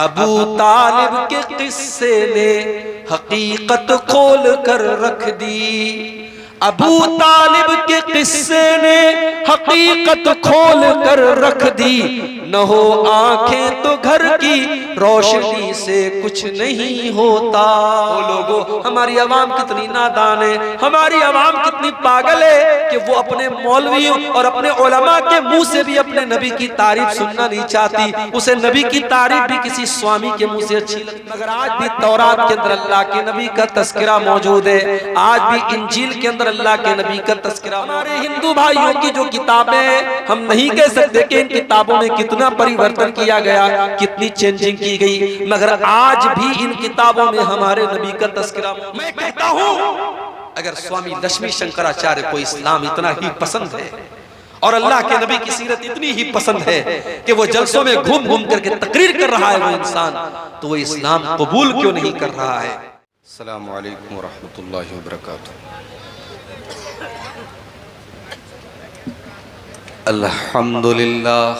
अबू तालिब के किस्से ने हकीकत खोल कर रख दी। अबू तालिब के किस्से ने हकीकत खोल कर रख दी। न हो आंखें तो घर की रोशनी से कुछ नहीं होता। वो लोगों, हमारी आवाम कितनी नादान है, हमारी आवाम कितनी पागल है कि वो अपने मौलवियों और अपने उलमा के मुंह से भी अपने नबी की तारीफ सुनना नहीं चाहती। उसे नबी की तारीफ भी किसी स्वामी के मुंह से अच्छी लगती। मगर आज भी तौरात के अंदर अल्लाह के नबी का तस्करा मौजूद है, आज भी इंजील के अंदर अल्लाह के नबी का तस्करा। हमारे हिंदू भाइयों की जो किताबें हैं, हम नहीं कह सकते कि इन किताबों में कितना परिवर्तन किया गया, कितनी चेंजिंग की गई, मगर आज भी इन किताबों में हमारे नबी का तस्करा। मैं कहता हूं, अगर स्वामी लक्ष्मी शंकराचार्य को इस्लाम इतना ही पसंद है और अल्लाह के नबी की सीरत इतनी ही पसंद है कि वो जलसों में घूम घूम करके तकरीर कर रहा है वो इंसान, तो वो इस्लाम कबूल क्यों नहीं कर रहा है? अस्सलामु अलैकुम वरहमतुल्लाहि वबरकातुहू। अल्हम्दुलिल्लाह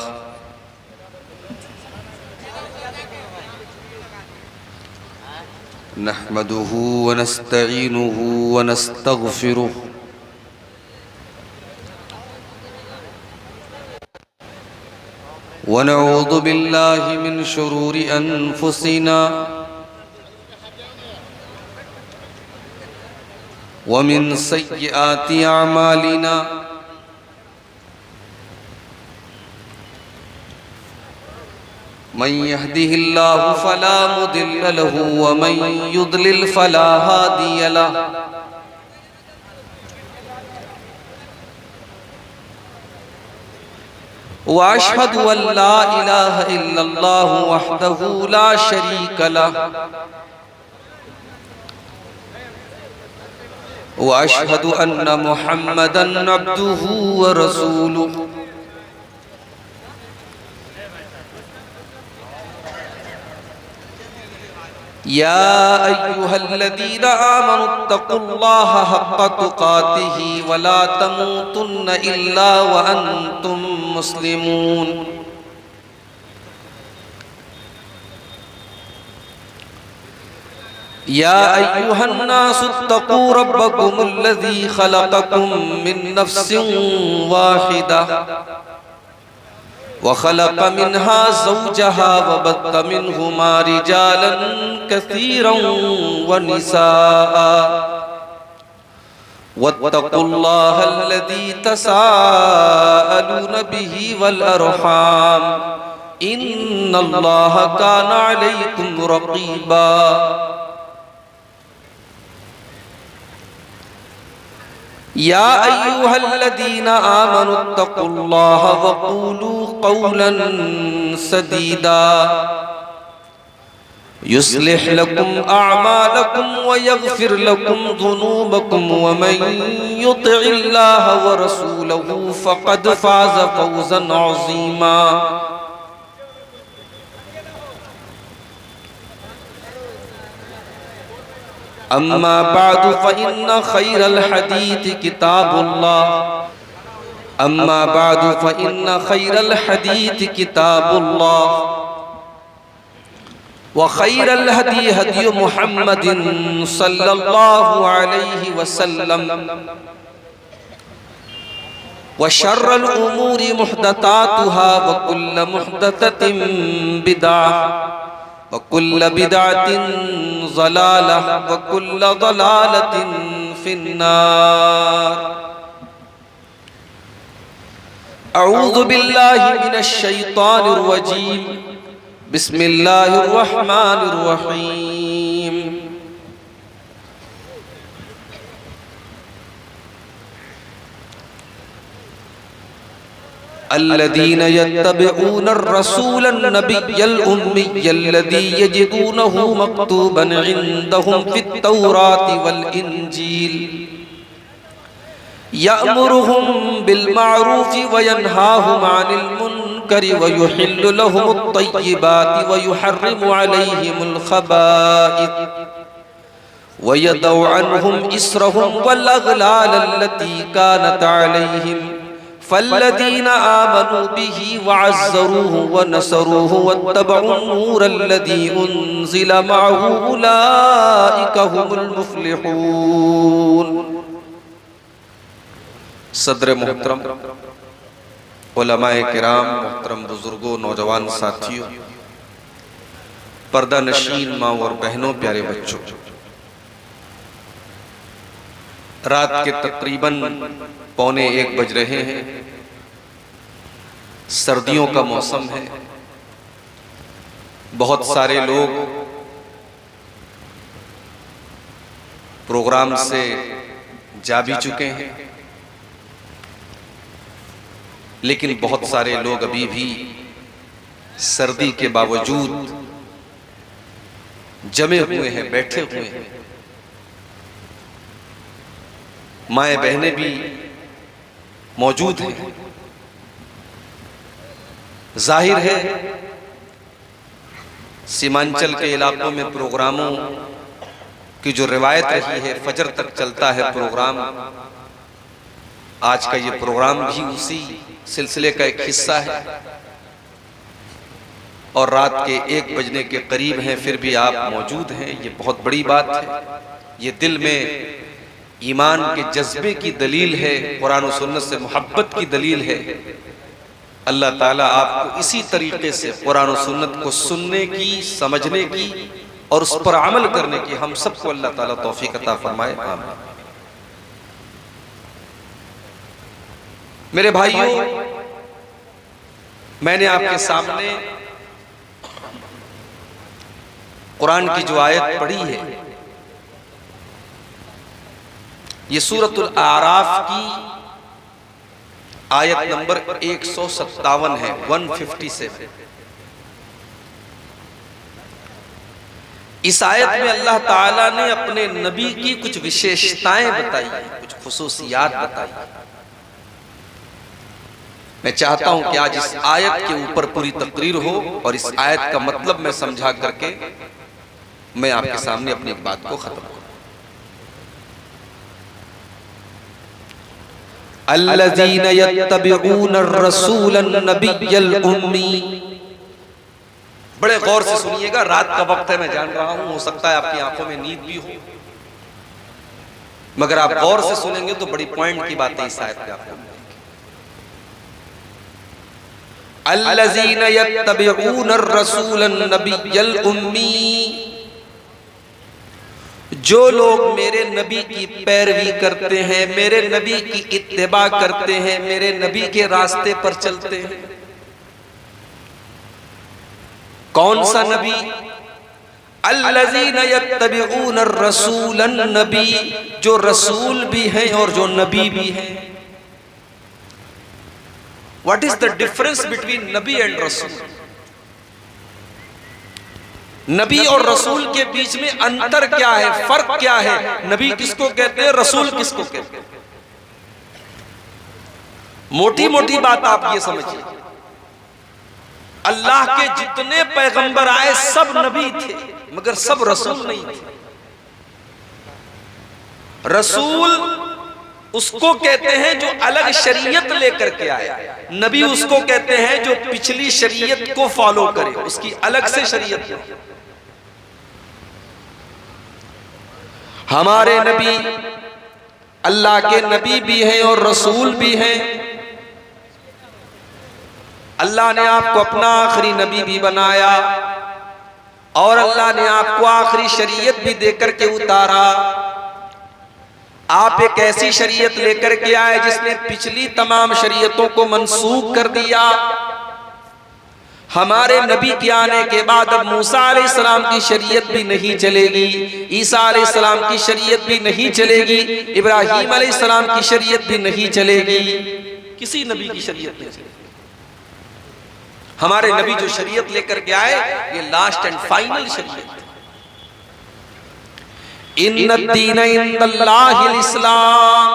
नहमदुहु व नस्तईनुहु व नस्तगफिरुहु व नऊज़ु बिल्लाहि मिन शुरूरि अनफुसिना व मिन सय्यिआति अमालिना। मन यहदिहिल्लाहु फला मुदिल्ल लहु व मन युद्लिल फला हादिय लहु। व अशहदु अल्ला इलाहा इल्लल्लाहु वहदहु ला शरीक लहु व अशहदु अन्न मुहम्मदन अब्दुहु व रसूलुहु। या अय्युहल्लज़ीना आमनुत्तक़ुल्लाहा हक़्क़ तुक़ातिही व ला तमूतुन्न इल्ला व अंतुम मुस्लिमून। या अय्युहन्नासुत्तक़ू रब्बकुमुल्लज़ी ख़लक़कुम मिन नफ़्सिन वाहिदा वख़लक़ मिन्हा ज़ौजहा वबत्त मिन्हुमा रिजालन कसीरन व निसाअ वत्तक़ुल्लाहा अल्लज़ी तसाअलून बिही वल अर्हाम इन्नल्लाहा काना अलैकुम रक़ीबा। या अय्युहल्लज़ीना आमनुत्तक़ुल्लाहा वक़ूलू क़ौलन सदीदा युस्लिह लकुम अअमालकुम व यग़फिर लकुम ज़ुनूबकुम व मन युतिइल्लाहा व रसूलहु फ़क़द फ़ाज़ फ़ौज़न अज़ीमा। अम्मा बादु फ़इन्न ख़ैरल हदीथ किताबुल्लाह अम्मा बादु फ़इन्न ख़ैरल हदीथ किताबुल्लाह व ख़ैरल हदी हदी मुहम्मदिन सल्लल्लाहु अलैहि वसल्लम व शर्रल उमूरि मुहदतातुहा व कुल्ल मुहदततिन बिदअह व कुल्ल बिदअतिन ज़लालह व कुल्ल ज़लालतिन फिन्नार। अऊज़ु बिल्लाहि मिनश शैतानिर रजीम। बिस्मिल्लाहिर रहमानिर रहीम। अल्लज़ीना यत्तबिऊनर रसूलन नबिय्यल उम्मिय्यल्लज़ी यजिदूनहु मक्तूबन इंदहुम फित तौराति वल इंजील यअमुरुहुम बिल मारूफि व यनहाहुम अनिल मुनकरि व युहिल्लु लहुमुत तय्यिबाति व युहर्रिमु अलैहिमुल खबाइथ व यदउ अन्हुम इसरहुम वल अग़लाल अल्लती कानत अलैहिम फल्लदीना आमनू बिही वअज़्ज़रूहु वनसरूहु वत्तबउन-नूरल्लज़ी उन्ज़िला मअहू उलाइका हुमुल मुफ़्लिहून। सदर मोहतरम, उलमाए किराम, मोहतरम बुजुर्गों, नौजवान साथियों, पर्दा नशीन माँ और बहनों, प्यारे बच्चों, रात के तकरीबन 12:45 बज रहे हैं। सर्दियों का मौसम है। बहुत सारे लोग प्रोग्राम से जा भी चुके हैं, लेकिन बहुत सारे लोग अभी भी सर्दी के बावजूद जमे हुए हैं, बैठे हुए हैं। माएँ बहनें भी मौजूद हैं। जाहिर है सीमांचल के इलाकों में प्रोग्रामों की जो रिवायत रही है, फजर तक चलता है प्रोग्राम। आज का ये प्रोग्राम भी उसी सिलसिले का एक हिस्सा है और रात के 1 बजने के करीब हैं, फिर भी आप मौजूद हैं, ये बहुत बड़ी बात है। ये दिल में ईमान के जज्बे की दलील है, कुरान और सुन्नत से मोहब्बत की दलील है। अल्लाह ताला आपको इसी तरीके से कुरान और सुन्नत को सुनने की, समझने की और उस पर अमल करने की हम सबको अल्लाह ताला तौफीक अता फरमाए, आमीन। मेरे भाइयों, मैंने आपके सामने कुरान की जो आयत पढ़ी है, ये सूरतुल आराफ की आयत नंबर 157 है, 157। इस आयत में अल्लाह ताला ने अपने नबी की कुछ विशेषताएं बताई, कुछ खुसूसियात बताई। मैं चाहता हूं कि आज इस आयत के ऊपर पूरी तकरीर हो और इस आयत का मतलब मैं समझा करके मैं आपके सामने अपनी बात को खत्म करूं। अल्लज़ीना यत्तबिऊन अर्रसूलन नबिय्यल उम्मी। बड़े गौर से सुनिएगा, रात का वक्त है, मैं जान रहा हूं, हो सकता है आपकी आंखों में नींद भी हो, मगर आप गौर से सुनेंगे तो बड़ी पॉइंट की बातें इस आयत में आपको। अल्लज़ीना यत्तबिऊन अर्रसूलन नबिय्यल उम्मी, जो लोग मेरे नबी की पैरवी करते हैं, मेरे नबी की इत्तिबा करते हैं, मेरे नबी के रास्ते पर चलते हैं। कौन सा नबी? अल्लज़ीना यत्तबिऊन अर्रसूलन नबी, जो रसूल भी हैं और जो नबी भी हैं। What is the difference between Nabi and रसूल? नबी और रसूल के बीच में अंतर क्या है, फर्क क्या है? नबी किसको कहते हैं, रसूल किसको कहते हैं? मोटी मोटी बात आप ये समझिए, अल्लाह के जितने पैगंबर आए सब नबी थे, मगर सब रसूल नहीं थे। रसूल उसको कहते हैं जो अलग शरीयत लेकर के आया, नबी उसको कहते हैं जो पिछली शरीयत को फॉलो करे, उसकी अलग से शरीयत है। हमारे नबी अल्लाह के नबी भी हैं और रसूल भी हैं। अल्लाह ने आपको अपना आखिरी नबी भी बनाया और अल्लाह ने आपको आखिरी शरीयत भी देकर के उतारा। आप एक ऐसी शरीयत लेकर के आए जिसने पिछली तमाम शरीयतों को मनसूख कर दिया। हमारे नबी के आने के बाद अब मूसा अलैहिस्सलाम की शरीयत भी नहीं चलेगी, ईसा अलैहिस्सलाम की शरीयत भी नहीं चलेगी, इब्राहीम अलैहिस्सलाम की शरीयत भी नहीं चलेगी, किसी नबी की शरीयत नहीं चलेगी। हमारे नबी जो शरीयत लेकर के आए, ये लास्ट एंड फाइनल शरीयत है। इन्नद्दीन इंदल्लाहिल इस्लाम,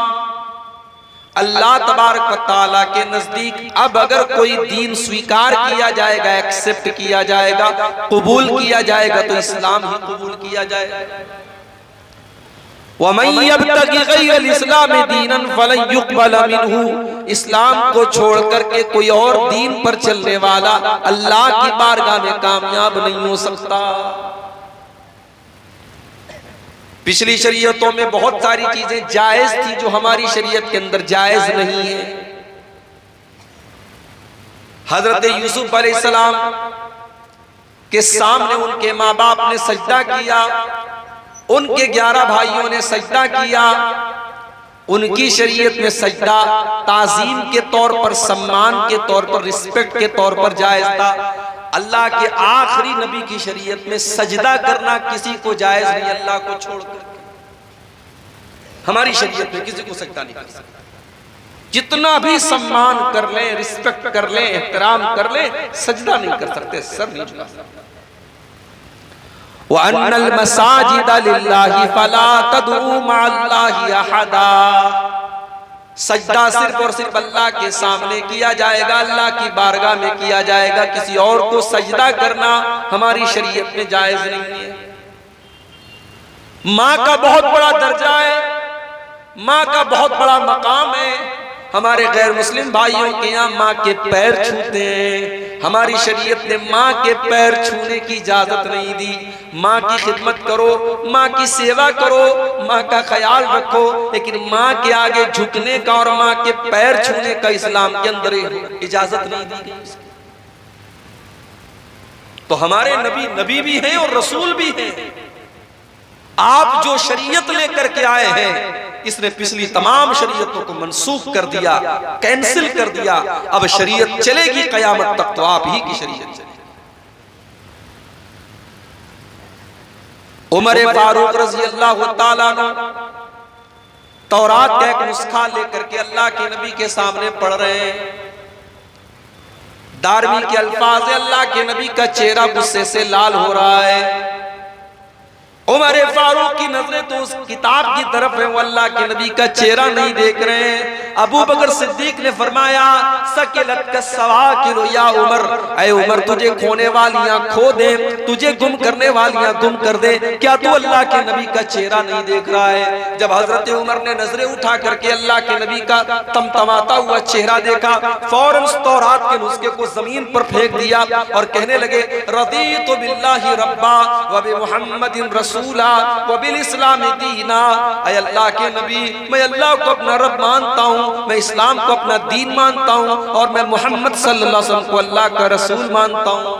अल्लाह तबारक व तआला के नजदीक अब अगर कोई दीन स्वीकार किया जाएगा, एक्सेप्ट किया जाएगा, कबूल किया जाएगा, तो इस्लाम ही कबूल किया जाएगा। वमन यब्तगी गैरल इस्लाम दीनन फलन युक़बल मिन्हु, इस्लाम को छोड़ करके कोई और दीन पर चलने वाला अल्लाह की बारगाह में कामयाब नहीं हो सकता। पिछली शरीयतों में बहुत सारी चीजें जायज थी जो हमारी शरीयत के अंदर जायज नहीं है। हजरत यूसुफ अलैहिस्सलाम के सामने उनके माँ बाप ने सजदा किया, उनके 11 भाइयों ने सजदा किया। उनकी शरीयत में सजदा ताजीम के तौर पर, सम्मान के तौर पर, रिस्पेक्ट के तौर पर जायज था। अल्लाह के आखिरी नबी की शरीयत में सजदा करना किसी को जायज नहीं, अल्लाह को छोड़कर। हमारी शरीयत में किसी को सजदा नहीं कर सकता। जितना भी सम्मान कर ले, रिस्पेक्ट कर ले, एहतराम कर ले, सजदा नहीं कर सकते, सर नहीं झुका सकते। वअन्नल मसाजिद लिल्लाहि फला तदउ मअल्लाहि अहदा, सजदा सिर्फ और सिर्फ अल्लाह के सामने किया जाएगा, अल्लाह की बारगाह में किया जाएगा। किसी और को सजदा करना हमारी शरीयत में जायज नहीं है। माँ का बहुत बड़ा दर्जा है, माँ का बहुत बड़ा मकाम है। हमारे गैर मुस्लिम भाइयों के यहाँ माँ के पैर छूते हैं। हमारी शरीयत ने माँ के पैर छूने की इजाजत नहीं दी। माँ की खिदमत करो, माँ की सेवा करो, माँ का ख्याल रखो, लेकिन माँ के आगे झुकने का और माँ के पैर छूने का इस्लाम के अंदर इजाजत नहीं दी गई। तो हमारे नबी भी हैं और रसूल भी हैं। आप जो शरीयत लेकर के आए हैं, इसने पिछली तमाम शरीयतों को मनसूख कर दिया, कैंसिल कर दिया। अब शरीयत चलेगी कयामत तक, तो आप ही की शरीयत चलेगी। उमर फारूक रज़ी अल्लाह तआला अन्हु तौरात का एक नुस्खा लेकर के अल्लाह के नबी के सामने पढ़ रहे हैं। दारमी के अल्फाज है, अल्लाह के नबी का चेहरा गुस्से से लाल हो रहा है। उमर फारूक की नजरें तो उस किताब की तरफ है, वो अल्लाह के नबी का चेहरा नहीं देख रहे हैं। अबू बकर सिद्दीक ने फरमाया, सकिलत का सवाकिल या उमर, ऐ उमर तुझे खोने वालियां खो दे, तुझे गुम करने वालियां गुम कर दे, क्या तू अल्लाह के नबी का चेहरा नहीं देख रहा है? जब हजरत उमर ने नजरें उठा करके अल्लाह के नबी का तमतमाता हुआ चेहरा देखा, फौरन उस तौरात के नुस्खे को जमीन पर फेंक दिया और कहने लगे, रदीतु बिल्लाहि रब्बा व बि मुहम्मदिन रसूला व बिल इस्लाम दीना। ऐ अल्लाह के नबी, मैं अल्लाह को अपना रब मानता हूँ, मैं इस्लाम को अपना दीन मानता हूँ और मैं मोहम्मद सल्लल्लाहु अलैहि वसल्लम को अल्लाह का रसूल मानता हूँ।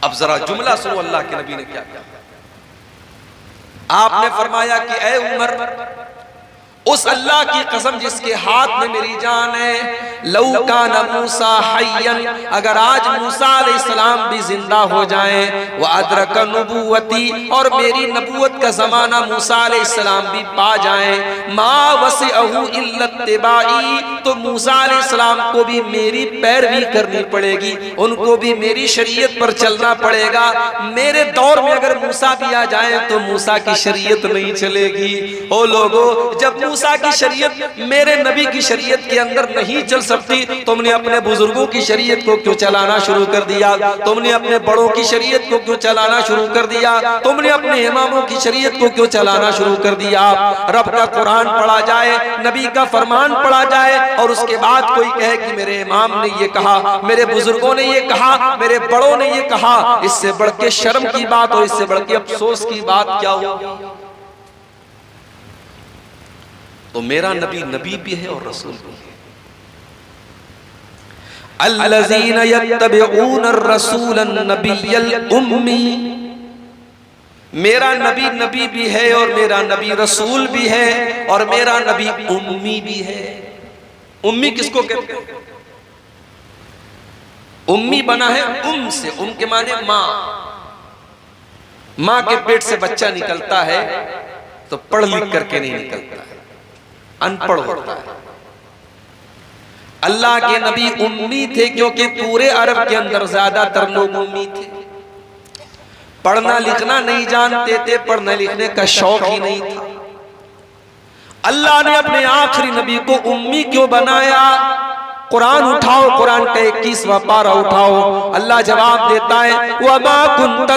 अब जरा जुमला सुनो, अल्लाह के नबी ने क्या कहा। आपने फरमाया कि ऐ उमर, उस अल्लाह की कसम जिसके हाथ में मेरी जान है, लौ काना मूसा हय्यन, अगर आज मूसा अलैहिस्सलाम भी जिंदा हो जाएं, व अदरक नबुवती, और मेरी नबूवत का जमाना मूसा अलैहिस्सलाम भी पा जाएं, मा वसिअहु इल्ला इत्तिबाई, तो मूसा अलैहिस्सलाम को भी मेरी पैरवी करनी पड़ेगी, उनको भी मेरी शरीयत पर चलना पड़ेगा। मेरे दौर में अगर मूसा भी आ जाए तो मूसा की शरीयत नहीं चलेगी। ओ लोगों, जब मूसा की शरीयत मेरे नबी की शरीयत के अंदर नहीं चल सकती, तुमने अपने बुजुर्गों की शरीयत को क्यों चलाना शुरू कर दिया? तुमने अपने बड़ों की शरीयत को क्यों चलाना शुरू कर दिया? तुमने अपने इमामों की शरीयत को क्यों चलाना शुरू कर दिया? रब का कुरान पढ़ा जाए, नबी का फरमान पढ़ा जाए और उसके बाद कोई कहे कि मेरे इमाम ने ये कहा, मेरे बुजुर्गों ने ये कहा, मेरे बड़ों ने ये कहा, इससे बढ़ के शर्म की बात और इससे बढ़ के अफसोस की बात क्या होगी? तो मेरा नबी नबी भी है और रसूल भी है। अल्लज़ीना यत्तबिऊन अर्रसूल अन्नबिय्यल उम्मी, मेरा नबी नबी भी है और मेरा नबी रसूल भी है और मेरा नबी उम्मी भी है। उम्मी किसको कहते हैं? उम्मी बना है उम से, उम के माने माँ। माँ के पेट से बच्चा निकलता है तो पढ़ लिख करके नहीं निकलता है, अनपढ़ होता है। अल्लाह के नबी उम्मी थे क्योंकि पूरे अरब के अंदर ज्यादातर लोग उम्मी थे, पढ़ना लिखना नहीं जानते थे, पढ़ने लिखने का शौक ही नहीं था। अल्लाह ने अपने आखिरी नबी को उम्मी क्यों बनाया? कुरान उठाओ, कुरान का 21वां पारा उठाओ। अल्लाह जवाब देता है वमा कुंत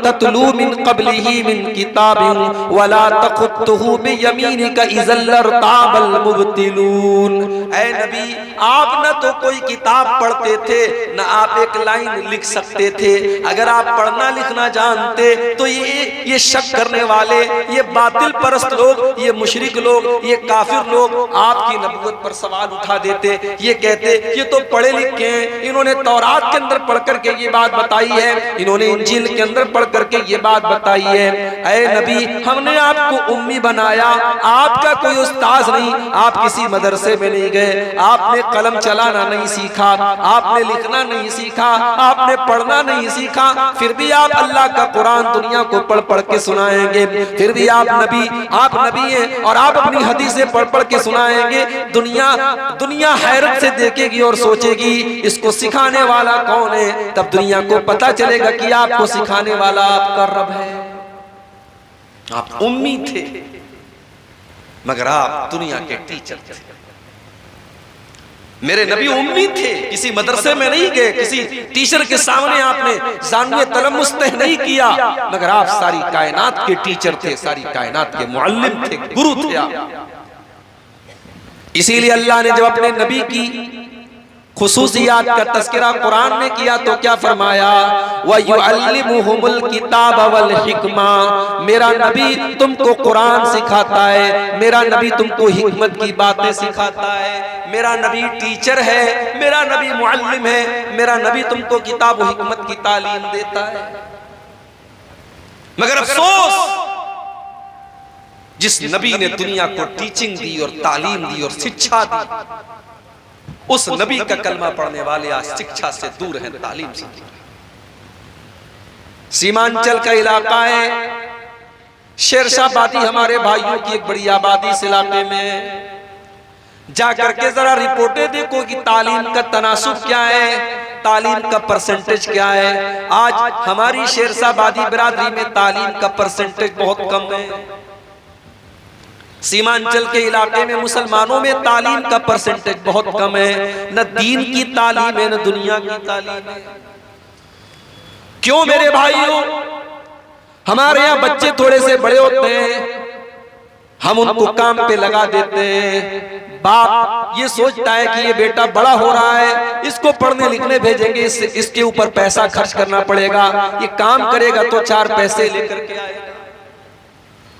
ततलू मिन क़ब्लिही मिन किताबिन वला तख़ुत्तुहु बियमीनिका इज़ल लर्ताबल मुब्तिलून। ऐ नबी, आप न तो कोई किताब पढ़ते थे, न आप एक लाइन लिख सकते थे। अगर आप पढ़ना लिखना जानते तो ये शक करने वाले, ये बातिल परस्त लोग, ये मुशरिक लोग, ये काफिर लोग आपकी नबूवत पर सवाल उठा देते। ये कहते ये तो पढ़े लिखे हैं, इन्होंने तौरात के अंदर पढ़ करके ये बात बताई है, इन्होंने इंजील के अंदर पढ़ करके ये बात बताई है। ऐ नबी, हमने आपको उम्मी बनाया, आपका कोई उस्ताद नहीं, आप किसी मदरसे में नहीं गए, आपने कलम चलाना नहीं सीखा, आपने लिखना नहीं सीखा, आपने पढ़ना नहीं सीखा, फिर भी आप अल्लाह का कुरान दुनिया को पढ़ पढ़ के सुनाएंगे। फिर भी आप नबी हैं और आप अपनी हदीसें पढ़ पढ़ के सुनाएंगे। दुनिया हैरत से देखेगी और सोचेगी इसको सिखाने वाला कौन है। तब दुनिया को पता चलेगा कि आपको सिखाने वाला आपका रब है। आप उम्मी थे मगर आप दुनिया के टीचर थे। मेरे नबी उम्मी थे, किसी मदरसे में नहीं गए, किसी टीचर के सामने आपने जानवे तलम्मुस नहीं किया, मगर आप सारी कायनात के टीचर थे, सारी कायनात के मुअल्लिम थे, गुरु थे आप। इसीलिए अल्लाह ने जब अपने नबी की खुसूसियात का तज़किरा कुरान में किया तो क्या फरमाया, व युअल्लिमुहुमुल किताब वल हिकमा। मेरा नबी तुमको कुरान सिखाता है, मेरा नबी तुमको हिकमत की बातें सिखाता है, मेरा नबी टीचर है, मेरा नबी मुअल्लिम है, मेरा नबी तुमको किताब व हिकमत की तालीम देता है। मगर अफसोस, जिस नबी ने दुनिया को टीचिंग दी और तालीम दी और शिक्षा दी, उस नबी का कलमा पढ़ने वाले आज शिक्षा से दूर हैं, तालीम से दूर हैं। सीमांचल का इलाका है, शेरशाह हमारे भाइयों की एक बड़ी आबादी इस इलाके में। जाकर के जरा रिपोर्टें देखो कि तालीम का तनासुब क्या है, तालीम का परसेंटेज क्या है। आज हमारी शेरशाह बिरादरी में तालीम का परसेंटेज बहुत कम है। सीमांचल के इलाके में मुसलमानों में तालीम का परसेंटेज बहुत कम है। न दीन की तालीम है, न दुनिया की तालीम है। क्यों मेरे भाइयों, हमारे यहाँ बच्चे थोड़े से बड़े होते हैं, हम उनको काम पे लगा देते हैं। बाप ये सोचता है कि ये बेटा बड़ा हो रहा है, इसको पढ़ने लिखने भेजेंगे, इसके ऊपर पैसा खर्च करना पड़ेगा, ये काम करेगा तो 4 पैसे लेकर के आएगा।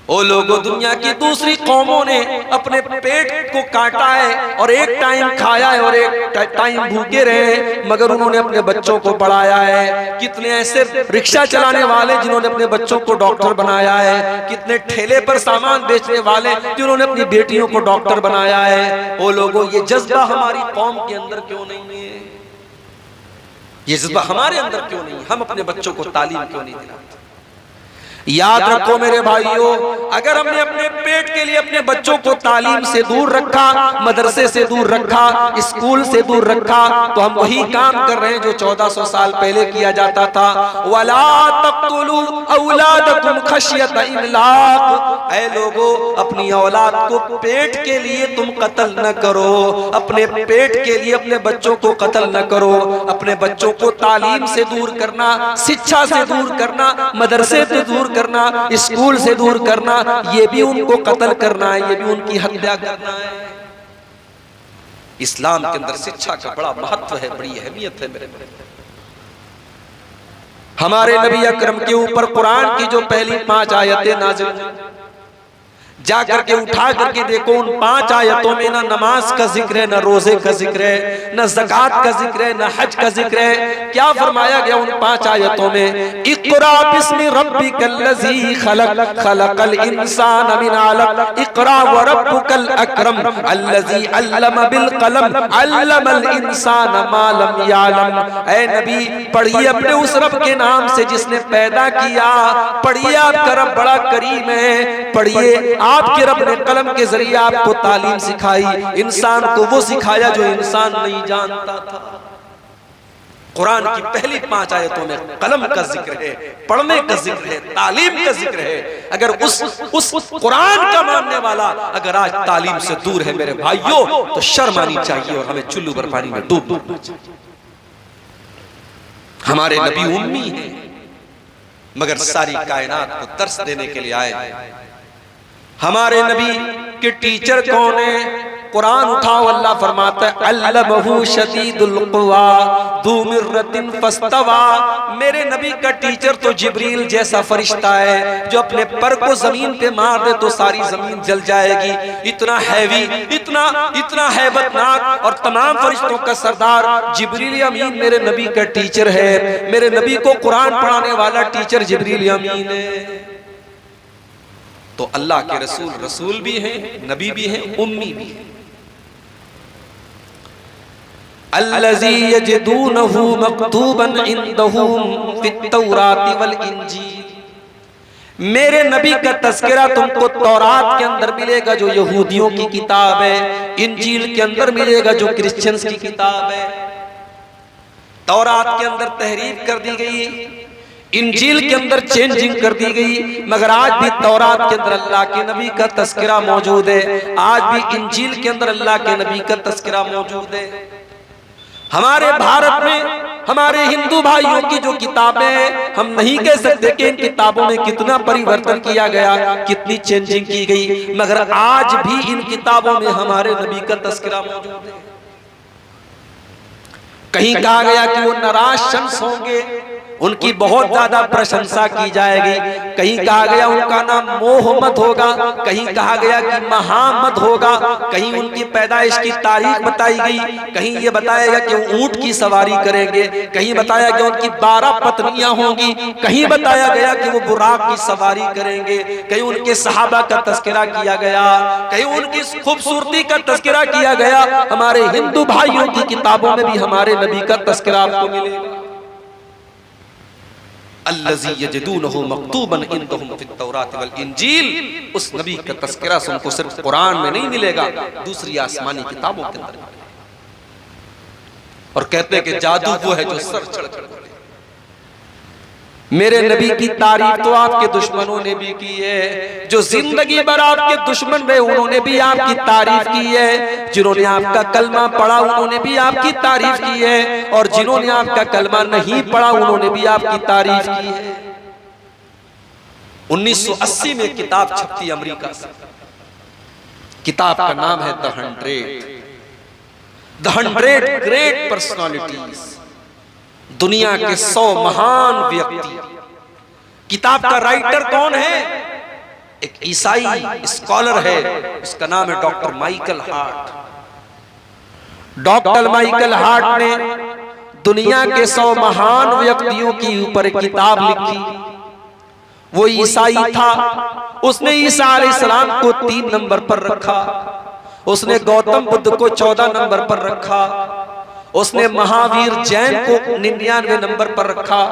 ओ लोगों, दुनिया की दूसरी कौमों ने अपने पेट को काटा है और एक टाइम खाया है और एक टाइम भूखे रहे, मगर उन्होंने अपने बच्चों को पढ़ाया है। कितने ऐसे रिक्शा चलाने वाले जिन्होंने अपने बच्चों को डॉक्टर बनाया है, कितने ठेले पर सामान बेचने वाले जिन्होंने अपनी बेटियों को डॉक्टर बनाया है। ओ लोगों, ये जज्बा हमारी कौम के अंदर क्यों नहीं है? ये जज्बा हमारे अंदर क्यों नहीं? हम अपने बच्चों को तालीम क्यों नहीं दिलाते? याद रखो मेरे भाइयों, अगर हमने अपने पेट के लिए अपने बच्चों को तालीम से दूर रखा, मदरसे से दूर रखा, स्कूल से दूर रखा, तो हम वही काम कर रहे हैं जो 1400 साल पहले किया जाता था। वला तक़्तुलू औलादकुम खश्यत इमलाक। ऐ लोगों, अपनी औलाद को पेट के लिए तुम कत्ल न करो, अपने पेट के लिए अपने बच्चों को कत्ल न करो। अपने बच्चों को तालीम से दूर करना, शिक्षा से दूर करना, मदरसे से दूर करना, स्कूल से दूर करना, ये भी उनको कत्ल करना है, ये भी उनकी हत्या करना है। इस्लाम के अंदर शिक्षा का बड़ा महत्व है, बड़ी अहमियत है मेरे। हमारे नबी अकरम के ऊपर कुरान की जो पहली 5 आयतें नाज़िल, जाकर के उठा करके देखो, उन 5 आयतों में ना नमाज का जिक्र है, ना रोजे का जिक्र है, ना ज़कात का जिक्र है, ना हज का जिक्र है। क्या फरमाया गया उन 5 आयतों में? इक़रा बिस्मि रब्बिकल्लज़ी खलक़, खलक़ल इंसान मिन अलक़, इक़रा व रब्बुकल अकरम, अल्लज़ी अल्लम बिल क़लम, अल्लमल इंसान मा लम यअलम। ऐ नबी, पढ़िए अपने उस रब के नाम से जिसने पैदा किया। पढ़िए, आपका रब बड़ा करीम है। पढ़िए, आपके रब ने कलम के जरिए आपको तालीम सिखाई, इंसान को वो सिखाया जो इंसान नहीं जानता था। कुरान की पहली 5 आयतों में कलम का जिक्र है, पढ़ने का जिक्र है, तालीम का जिक्र है। अगर उस कुरान का मानने वाला अगर आज तालीम से दूर है मेरे भाइयों, तो शर्म आनी चाहिए और हमें चुल्लू पर पानी में डूबना चाहिए। हमारे नबी उम्मी हैं, मगर सारी कायनात को दर्स देने के लिए आए। हमारे नबी के टीचर कौन है? कुरान उठाओ, अल्लाह फरमाता है अल्लमहु शदीदुल क़ुवा ज़ू मिर्रतिन फस्तवा। मेरे नबी का टीचर तो जिब्रील जैसा फरिश्ता है, जो अपने पर को जमीन पे मार दे तो सारी जमीन जल जाएगी। इतना हैवी, इतना हैबतनाक और तमाम फरिश्तों का सरदार जिब्रील अमीन मेरे नबी का टीचर है। मेरे नबी को कुरान पढ़ाने वाला टीचर जिब्रील अमीन है। तो अल्लाह के रसूल रसूल भी हैं, नबी भी हैं, उम्मी भी हैं। अल्लज़ी यजिदूनहु मक्तूबन इंदहुम फित्तौराति वल इंजील। मेरे नबी का तज़किरा तुमको तौरात के अंदर मिलेगा जो यहूदियों की किताब है, इंजील के अंदर मिलेगा जो क्रिश्चियंस की किताब है। तौरात के अंदर तहरीफ कर दी गई, इंजील के अंदर चेंजिंग कर दी गई, मगर आज भी तौरात के अंदर अल्लाह के नबी का तज़किरा मौजूद है। आज भी इंजील के अंदर अल्लाह के नबी का तज़किरा मौजूद है। हमारे भारत में हमारे हिंदू भाइयों की जो किताबें हैं, हम नहीं कह सकते कि इन किताबों में कितना परिवर्तन किया गया, कितनी चेंजिंग की गई, मगर आज भी इन किताबों में हमारे नबी का तज़किरा मौजूद है। कहीं कहा गया कि वो नाराज शम्स होंगे, उनकी बहुत ज्यादा प्रशंसा की जाएगी। कहीं कहा गया उनका नाम मोहम्मद होगा, कहीं कहा गया कि महामद होगा, कहीं उनकी पैदाइश की तारीख बताई गई, कहीं ये बताया गया कि वो ऊंट की सवारी करेंगे, कहीं बताया गया उनकी 12 पत्नियां होंगी, कहीं बताया गया कि वो बुराक की सवारी करेंगे, कहीं उनके सहाबा का तज़किरा किया गया, कहीं उनकी खूबसूरती का तज़किरा किया गया। हमारे हिंदू भाइयों की किताबों में भी हमारे नबी का तज़किरा आपको मिलेगा। अल्लज़ी यजिदूनहु मक्तूबन इंदहुम फित्तौराति वल इंजील। उस नबी का तज़किरा तुमको सिर्फ कुरान में नहीं मिलेगा, दूसरी आसमानी किताबों के अंदर मिलेगा। और कहते हैं कि जादू वो है जो सर चढ़ कर बोले। मेरे नबी की तारीफ तो आपके दुश्मनों ने भी की है, जो जिंदगी भर आपके दुश्मन रहे उन्होंने भी आपकी तारीफ की है, जिन्होंने आपका कलमा पढ़ा उन्होंने भी आपकी तारीफ की है, और जिन्होंने आपका कलमा नहीं पढ़ा उन्होंने भी आपकी तारीफ की है। 1980 में किताब छपती अमेरिका से, किताब का नाम है द 100 ग्रेट पर्सनालिटीज, दुनिया के 100 महान व्यक्ति। किताब का राइटर कौन है? एक ईसाई स्कॉलर है, उसका नाम है doctor Michael Hart. Doctor Michael Hart ने दुनिया के 100 महान व्यक्तियों के ऊपर एक किताब लिखी। वो ईसाई था, उसने ईसा अलैहिस्सलाम को 3 नंबर पर रखा, उसने गौतम बुद्ध को 14 नंबर पर रखा, उसने महावीर जैन को 99 नंबर पर रखा।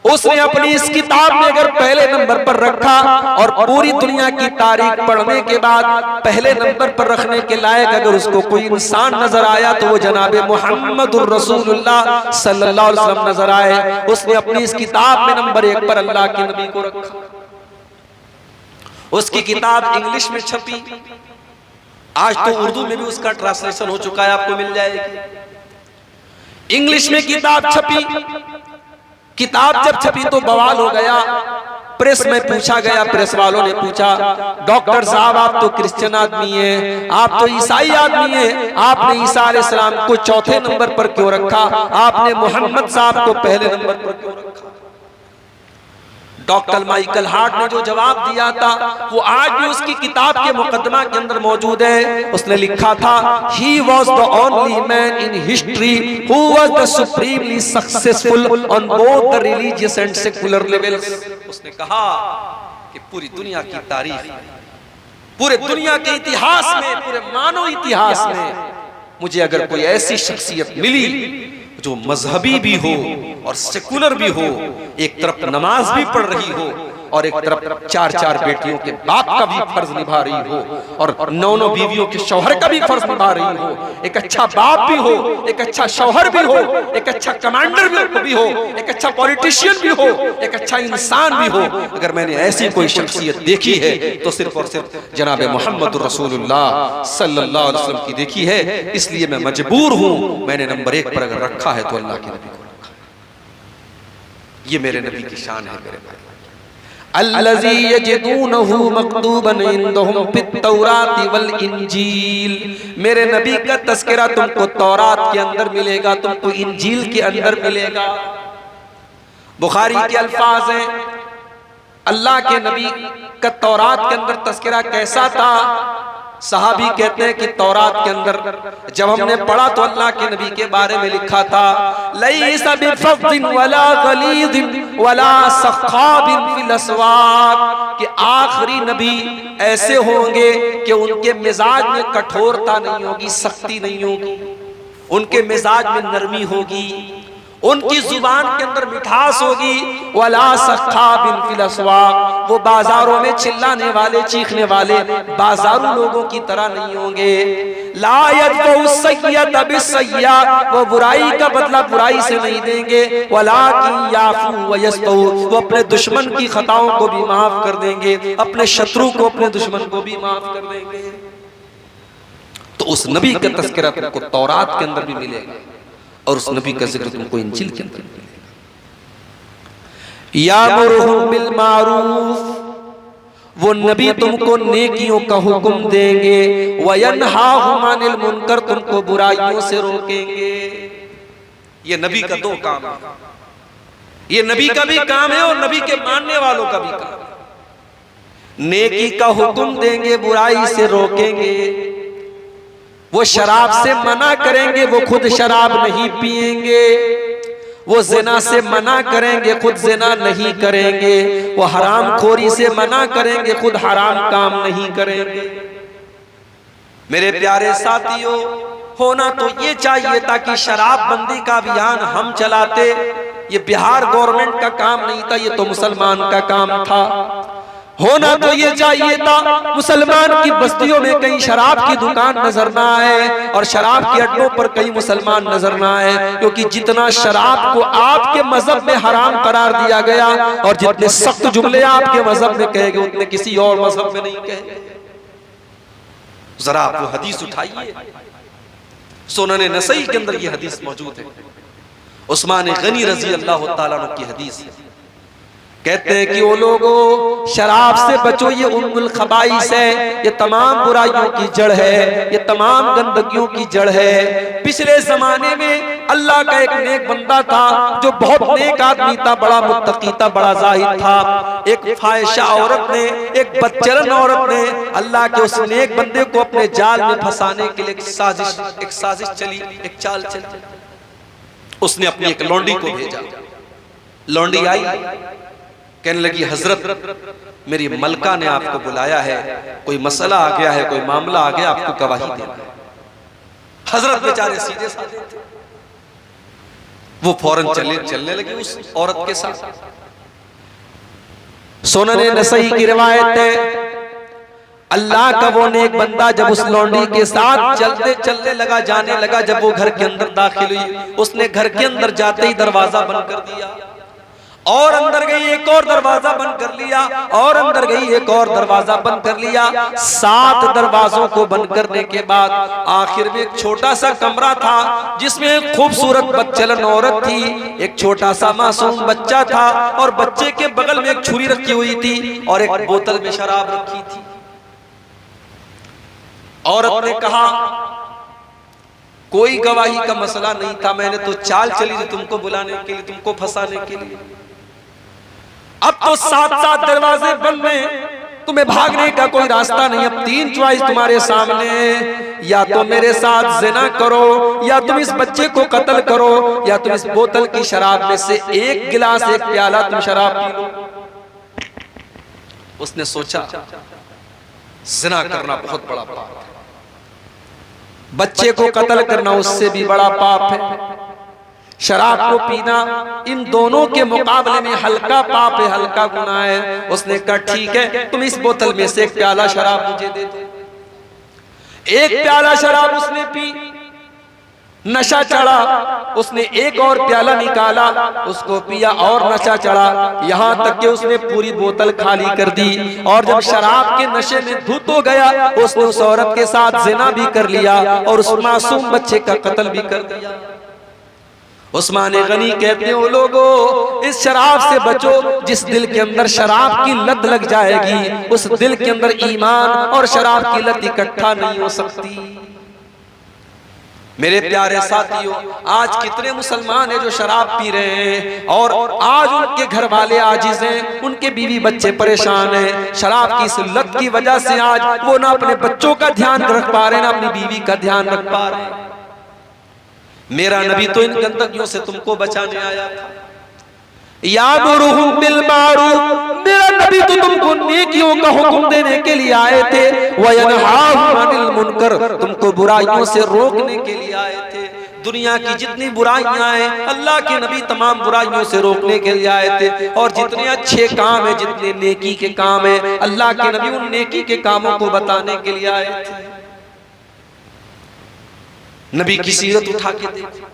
उसने अपनी इस किताब में अगर पहले नंबर पर रखा और पूरी दुनिया की तारीख पढ़ने के बाद पहले नंबर पर रखने के लायक अगर उसको कोई इंसान नजर आया तो वो जनाबे मुहम्मदुर रसूलुल्लाह सल्लल्लाहु अलैहि वसल्लम नजर आए। उसने अपनी इस किताब में नंबर 1 पर अल्लाह के नबी को रखा। उसकी किताब इंग्लिश में छपी, आज तो उर्दू में भी उसका ट्रांसलेशन हो चुका है, आपको मिल जाएगी। इंग्लिश में किताब छपी। किताब जब छपी तो बवाल हो गया, प्रेस में पूछा गया, प्रेस वालों ने पूछा, डॉक्टर साहब आप तो क्रिश्चियन आदमी हैं, आप तो ईसाई आदमी हैं, आपने ईसा अलैहिस्सलाम को 4थे नंबर पर क्यों रखा, आपने मोहम्मद साहब को पहले नंबर पर क्यों रखा? डॉक्टर माइकल हार्ट ने जो जवाब दिया था वो आज भी उसकी किताब के मुकदमा के अंदर मौजूद है। उसने लिखा था, he was the only man in history who was the supremely successful on both the religious and secular levels। उसने कहा कि पूरी दुनिया की तारीख, पूरे दुनिया के इतिहास में, पूरे मानव इतिहास में मुझे अगर कोई ऐसी शख्सियत मिली जो मजहबी भी हो और सेकुलर भी हो, एक तरफ नमाज भी पढ़ रही हो, और एक तरफ 4-4 बेटियों के बाप का भी फर्ज निभा रही हो और 9-9 बीवियों के शौहर का भी फर्ज निभा रही हो, एक अच्छा बाप भी हो, एक अच्छा शौहर भी हो, एक अच्छा कमांडर भी हो, एक अच्छा पॉलिटिशियन भी हो, एक अच्छा इंसान भी हो, अगर मैंने ऐसी कोई शख्सियत देखी है तो सिर्फ और सिर्फ जनाब मोहम्मद रसूलुल्लाह सल्लल्लाहु अलैहि वसल्लम की देखी है। इसलिए मैं मजबूर हूं, मैंने नंबर 1 पर अगर रखा है तो अल्लाह के नबी को रखा है। ये मेरे नबी की शान है मेरे भाई। अल्लज़ी यजिदूनहु मक्तूबन इंदहुम फित-तौरात वल इंजील, मेरे नबी का तज़किरा तुमको तौरात के अंदर मिलेगा, तुमको इंजील के अंदर मिलेगा। बुखारी के अल्फाज हैं, अल्लाह के नबी का तौरात के अंदर तज़किरा कैसा था? सहाबी कहते हैं कि तौरात के अंदर जब हमने पढ़ा तो अल्लाह के नबी के बारे में लिखा था, लैसा बिफ़ज़्ज़िन वला गलीज़िन वला सख़ाबिन फिल अस्वाक़, कि आखिरी नबी ऐसे होंगे कि उनके मिजाज में कठोरता नहीं होगी, सख्ती नहीं होगी, उनके मिजाज में नरमी होगी, उनकी जुबान के अंदर मिठास होगी। वला सख़ाबिन फिल अस्वाक़, वो बाजारों में चिल्लाने वाले चीखने वाले बाजारू लोगों की तरह नहीं होंगे। ला यदफ़उ सय्यअत बिस्सय्या, वो बुराई का बदला बुराई से नहीं देंगे। वलाकिन याफ़ू व यस्फ़ऊ, वो अपने दुश्मन की खताओं को भी माफ कर देंगे, अपने शत्रु को अपने दुश्मन को भी माफ कर देंगे। तो उस नबी का तज़किरा तुमको तौरात के अंदर भी मिलेगा और उस नबी का जिक्र तुमको इंजील के अंदर मिलेगा। यामुरुहुम बिल मारूफ, वो नबी तुमको नेकियों का हुक्म देंगे। वयनहाहुम अनिल मुनकर, तुमको बुराइयों से रोकेंगे। ये नबी का 2 काम है, ये नबी का भी काम है और नबी के मानने वालों का भी काम है। नेकी का हुक्म देंगे, बुराई से रोकेंगे। वो शराब से मना करेंगे, वो खुद शराब नहीं पिएंगे। वो जिना से मना करेंगे, खुद जिना नहीं करेंगे। वो हराम खोरी से मना करेंगे, खुद हराम काम नहीं करेंगे। मेरे प्यारे साथियों, होना तो ये चाहिए था कि शराब बंदी का अभियान हम चलाते। ये बिहार गवर्नमेंट का काम नहीं था, ये तो मुसलमान का काम था। होना तो ये चाहिए था मुसलमान की बस्तियों में कहीं शराब की दुकान नजर ना आए और शराब के अड्डों पर कहीं मुसलमान नजर ना आए, क्योंकि जितना शराब को आपके मजहब में हराम करार दिया गया और जितने सख्त जुमले आपके मजहब में कहे गए उतने किसी और मजहब में नहीं कहे। जरा आप वो हदीस उठाइए, सुनन नसई के अंदर ये हदीस मौजूद है। उस्मान गनी रजी अल्लाह तआला अन्हु की हदीस है। कहते हैं कि वो लोगों शराब से बचो, ये उम्मुल खबाइस है, ये तमाम बुराइयों की जड़ है, ये तमाम गंदगियों की जड़ है। पिछले जमाने में अल्लाह का एक नेक बंदा था जो बहुत नेक आदमी था, बड़ा मुत्तकी था, बड़ा जाहिद था। एक फाहिशा औरत ने, एक बदचलन औरत ने अल्लाह के उस नेक बंदे को अपने जाल में फंसाने के लिए एक साजिश चली, एक चाल चली। उसने अपनी एक लौंडी को भेजा। लौंडी आई, कहने लगी, हजरत मेरी मलका ने आपको बुलाया है, कोई मसला आ गया है, कोई मामला आ गया, आपको गवाही देना है। हजरत बेचारे सीधे साधे थे, वो फौरन चलने लगी उस औरत के साथ। सुनन नसई की रिवायत है, अल्लाह का वो नेक बंदा जब उस लौंडी के साथ चलने लगा, जाने लगा, जब वो घर के अंदर दाखिल हुई, उसने घर के अंदर जाते ही दरवाजा बंद कर दिया और अंदर गई, एक और दरवाजा बंद कर लिया और अंदर गई, एक और दरवाजा बंद कर लिया। 7 दरवाजों को बंद करने के बाद आखिर में एक छोटा सा कमरा था जिसमें एक खूबसूरत बदचलन औरत थी, एक छोटा सा मासूम बच्चा था और बच्चे के बगल में एक छुरी रखी हुई थी और एक बोतल में शराब रखी थी। औरत ने कहा, कोई गवाही का मसला नहीं था, मैंने तो चाल चली थी तुमको बुलाने के लिए, तुमको फंसाने के लिए। अब तो 7 दरवाजे बंद हैं, तुम्हें भागने का कोई रास्ता नहीं। अब 3 चॉइस तुम्हारे सामने है, या तो मेरे साथ जिना करो, या तुम इस बच्चे को कत्ल करो, या तुम इस बोतल की शराब में से एक गिलास, एक प्याला तुम शराब पी लो। उसने सोचा जिना करना बहुत बड़ा पाप है, बच्चे को कत्ल करना उससे भी बड़ा पाप है, शराब को पीना इन दोनों के मुकाबले में हल्का पाप है, हल्का गुनाह है। उसने कहा ठीक है, तुम इस बोतल में से एक प्याला शराब मुझे दे दो। एक प्याला शराब उसने पी, नशा चढ़ा। उसने एक और प्याला निकाला, उसको पिया और नशा चढ़ा, यहां तक कि उसने पूरी बोतल खाली कर दी। और जब शराब के नशे में धुत हो गया, उसने उस औरत के साथ जिना भी कर लिया और उस मासूम बच्चे का कत्ल भी कर दिया। उस्मान गनी कहते हैं, ओ लोगों, इस शराब से बचो। जिस दिल के अंदर शराब की लत लग जाएगी, उस दिल के अंदर ईमान और शराब की लत इकट्ठा नहीं हो सकती। मेरे प्यारे साथियों, आज कितने मुसलमान हैं जो शराब पी रहे हैं और आज उनके घर वाले आजिज हैं, उनके बीवी बच्चे परेशान हैं। शराब की इस लत की वजह से आज वो ना अपने बच्चों का ध्यान रख पा रहे हैं, ना अपनी बीवी का ध्यान रख पा रहे हैं। मेरा नबी तो इन गंदगियों से तुमको बचाने आया था। यामुरुहुम बिल मारूफ, मेरा नबी तो तुमको नेकियों का हुक्म देने के लिए आए थे। वयनहाहुम अनिल मुनकर, तुमको बुराइयों से रोकने के लिए आए थे। दुनिया की जितनी बुराइयां हैं, अल्लाह के नबी तमाम बुराइयों से रोकने के लिए आए थे। और जितने अच्छे काम है, जितने नेकी के काम है, अल्लाह के नबी उन नेकी के कामों को बताने के लिए आए थे। नबी की सीरत उठा के देखो,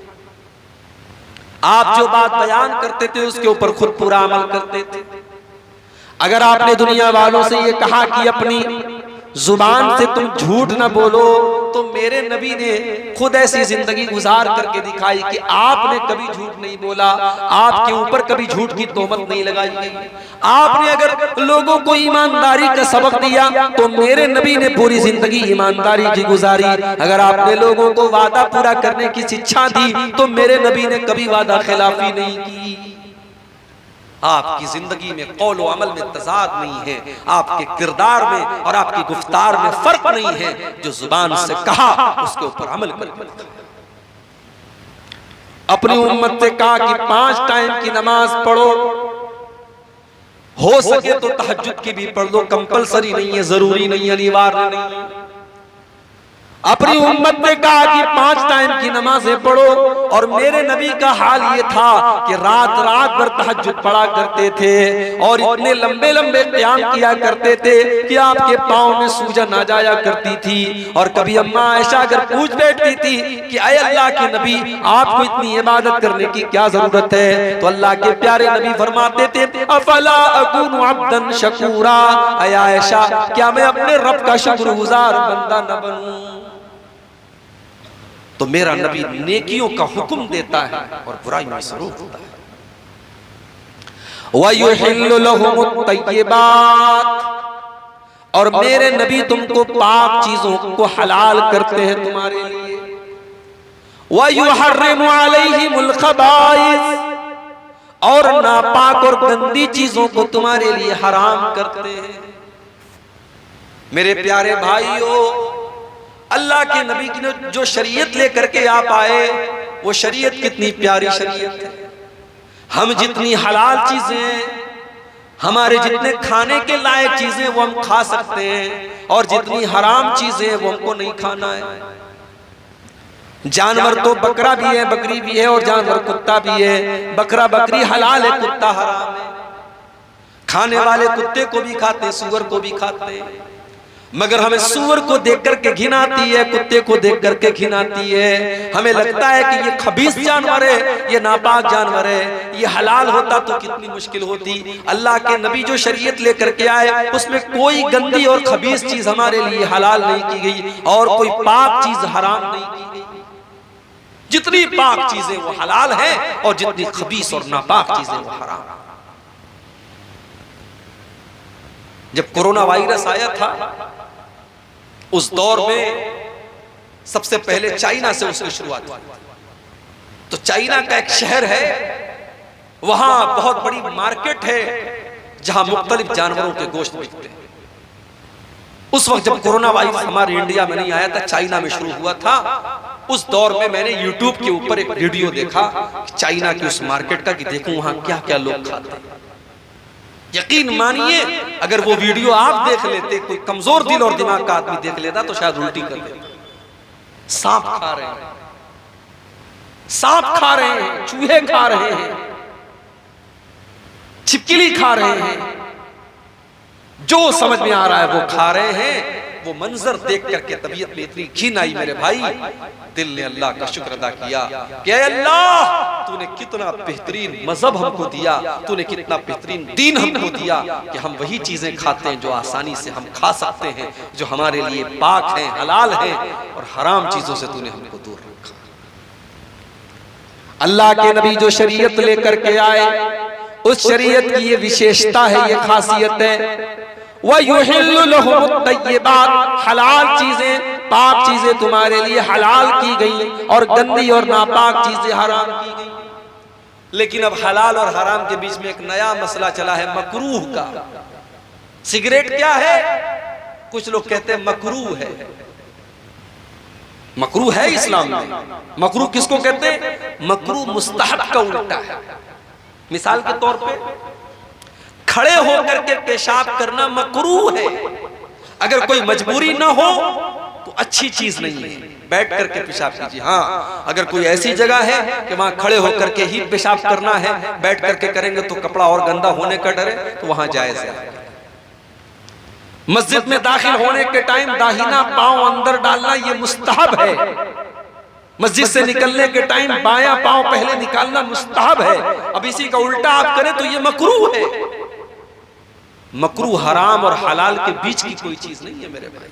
आप जो बात बयान करते थे उसके ऊपर खुद पूरा अमल करते थे। अगर आपने दुनिया वालों से ये कहा कि अपनी जुबान से तुम झूठ न बोलो, तो मेरे नबी ने खुद ऐसी जिंदगी गुजार करके दिखाई कि आपने कभी झूठ नहीं बोला, आपके ऊपर कभी झूठ की तोहमत नहीं लगाई गई। आपने अगर लोगों को ईमानदारी का सबक दिया, तो मेरे नबी ने पूरी जिंदगी ईमानदारी की गुजारी। अगर आपने लोगों को वादा पूरा करने की शिक्षा दी, तो मेरे नबी ने कभी वादा खिलाफी नहीं की। आपकी जिंदगी में कौल और अमल में तजाद नहीं है, आपके किरदार में और आपकी गुफ्तार में फर्क नहीं है। जो जुबान से कहा उसके ऊपर अमल करके अपनी उम्मत से कहा कि 5 टाइम की नमाज पढ़ो, हो सके तो तहज्जुद की भी पढ़ लो, कंपलसरी नहीं है, जरूरी नहीं है, अनिवार्य नहीं है। अपनी उम्मत ने कहा कि 5 टाइम की नमाजें पढ़ो। और मेरे नबी का हाल ये था कि रात रात भर तहज्जुद पढ़ा करते थे और इतने लंबे लंबे क़याम किया करते थे कि आपके पाँव में सूजन आ जाया करती थी। और कभी अम्मा आयशा अगर पूछ बैठती थी कि अय अल्लाह के नबी, आपको इतनी इबादत करने की क्या जरूरत है, तो अल्लाह के प्यारे नबी फरमाते थे, अफला अकूनु अब्दन शकूरा, अय आयशा, क्या मैं अपने रब का शुक्रगुजार बंदा न बनूं। तो मेरा नबी नेकियों का हुक्म देता है और बुराइयों से रोकता है। वयुहिल्लु लहुमुत तय्यिबात, और मेरे नबी तुमको पाक चीजों को हलाल करते हैं तुम्हारे लिए। वयुहर्रिमु अलैहिमुल खबाइस, और नापाक और गंदी चीजों को तुम्हारे लिए हराम करते हैं। मेरे प्यारे भाइयों, अल्लाह के नबी की जो शरीयत लेकर के आप आए, वो शरीयत कितनी प्यारी शरीयत है। हम जितनी हलाल चीजें, हमारे जितने खाने के लायक चीजें वो हम खा सकते हैं, और जितनी हराम चीजें वो हमको नहीं खाना है। जानवर तो बकरा भी है, बकरी भी है, और जानवर कुत्ता भी है। बकरा बकरी हलाल है, कुत्ता हराम है। खाने वाले कुत्ते को भी खाते हैं, सूअर को भी खाते हैं, मगर हमें सूअर को देख करके घिन आती है, कुत्ते को देख करके घिन आती है। हमें लगता है कि ये खबीस जानवर है, ये नापाक जानवर है। ये हलाल होता तो कितनी मुश्किल होती। अल्लाह के नबी जो शरीयत लेकर के आए, उसमें कोई गंदी और खबीस चीज हमारे लिए हलाल नहीं की गई और कोई पाक चीज हराम नहीं की गई। जितनी पाक चीजें वो हलाल है और जितनी खबीस और नापाक चीजें वो हराम। जब कोरोना वायरस आया था, उस दौर में सबसे पहले चाइना से उसकी शुरुआत हुई। तो चाइना का एक शहर है, वहां बहुत बड़ी मार्केट है जहां मुख्तलिफ जानवरों के गोश्त बिकते हैं। उस वक्त जब कोरोना वायरस हमारे इंडिया में नहीं आया था, चाइना में शुरू हुआ था। उस दौर में मैंने यूट्यूब के ऊपर एक वीडियो देखा चाइना की उस मार्केट का, कि देखो वहां क्या क्या लोग खाते हैं। यकीन मानिए, अगर वो वीडियो आप देख लेते, कोई कमजोर दिल और दिमाग का आदमी देख लेता तो शायद उल्टी कर देता। सांप खा रहे हैं, सांप खा रहे हैं, चूहे खा रहे हैं, छिपकली खा रहे हैं, जो समझ में आ रहा है वो खा रहे हैं। वो मंजर देख करके तबीयत में इतनी घिन आई मेरे भाई, दिल ने अल्लाह का शुक्र अदा किया कि अल्लाह तूने कितना बेहतरीन मजहब हमको दिया, तूने कितना बेहतरीन दीन हमको दिया कि हम वही चीजें खाते हैं जो आसानी से हम खा सकते हैं, जो हमारे लिए पाक हैं, हलाल हैं, और हराम चीजों से तूने हमको दूर रखा। अल्लाह के नबी जो शरीयत लेकर के आए, उस शरीयत की ये विशेषता है, ये खासियत है, वयुहिल्लु लहुमुत तय्यिबात, हलाल चीजें, पाक चीजें तुम्हारे लिए हलाल की गई और गंदी और नापाक चीजें हराम की गई। लेकिन अब हलाल और हराम के बीच में एक नया मसला चला है, मकरूह का। सिगरेट क्या है? कुछ लोग कहते हैं मकरूह है। मकरूह है इस्लाम में। मकरूह किसको कहते हैं? मकरूह मुस्तहब का उल्टा है। मिसाल के तौर पे खड़े होकर के पेशाब करना मकरूह है। अगर कोई मजबूरी ना हो तो अच्छी चीज नहीं है, बैठ करके पेशाब कीजिए। हाँ, अगर कोई ऐसी जगह है कि वहां खड़े होकर के ही पेशाब करना है, बैठ करके करेंगे तो कपड़ा और गंदा होने का डर है, तो वहां जायज है। मस्जिद में दाखिल होने के टाइम दाहिना पांव अंदर डालना ये मुस्तहब है। मस्जिद से निकलने के टाइम बायां पांव पहले निकालना मुस्तहब है। अब इसी का उल्टा आप करें तो ये मकरूह है। मकरूह हराम और हलाल के बीच की कोई चीज नहीं है मेरे भाई।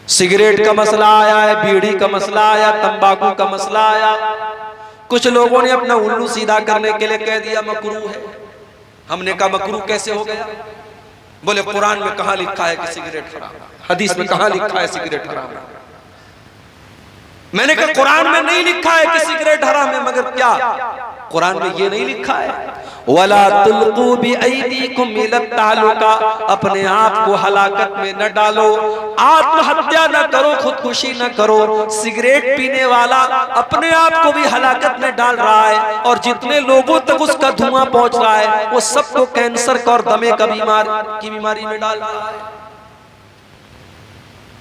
सिगरेट का मसला आया है, बीड़ी का मसला आया, तंबाकू का मसला आया, कुछ लोगों ने अपना उल्लू सीधा करने के लिए कह दिया मकरूह है। हमने कहा मकरूह कैसे हो गया? बोले कुरान में कहां लिखा है कि सिगरेट हराम है, हदीस में कहां लिखा है सिगरेट हराम है। मैंने कहा कुरान में नहीं लिखा है कि सिगरेट हराम है, मगर क्या कुरान में ये नहीं लिखा है वला तुल्कू बिअयदीकुम इलत तालुका, अपने आप को हलाकत में न डालो, आत्महत्या न करो, खुदकुशी न करो। सिगरेट पीने वाला अपने आप को भी हलाकत में डाल रहा है और जितने लोगों तक उसका धुआं पहुंच रहा है वो सबको कैंसर का और दमे का बीमारी में डाल रहा है।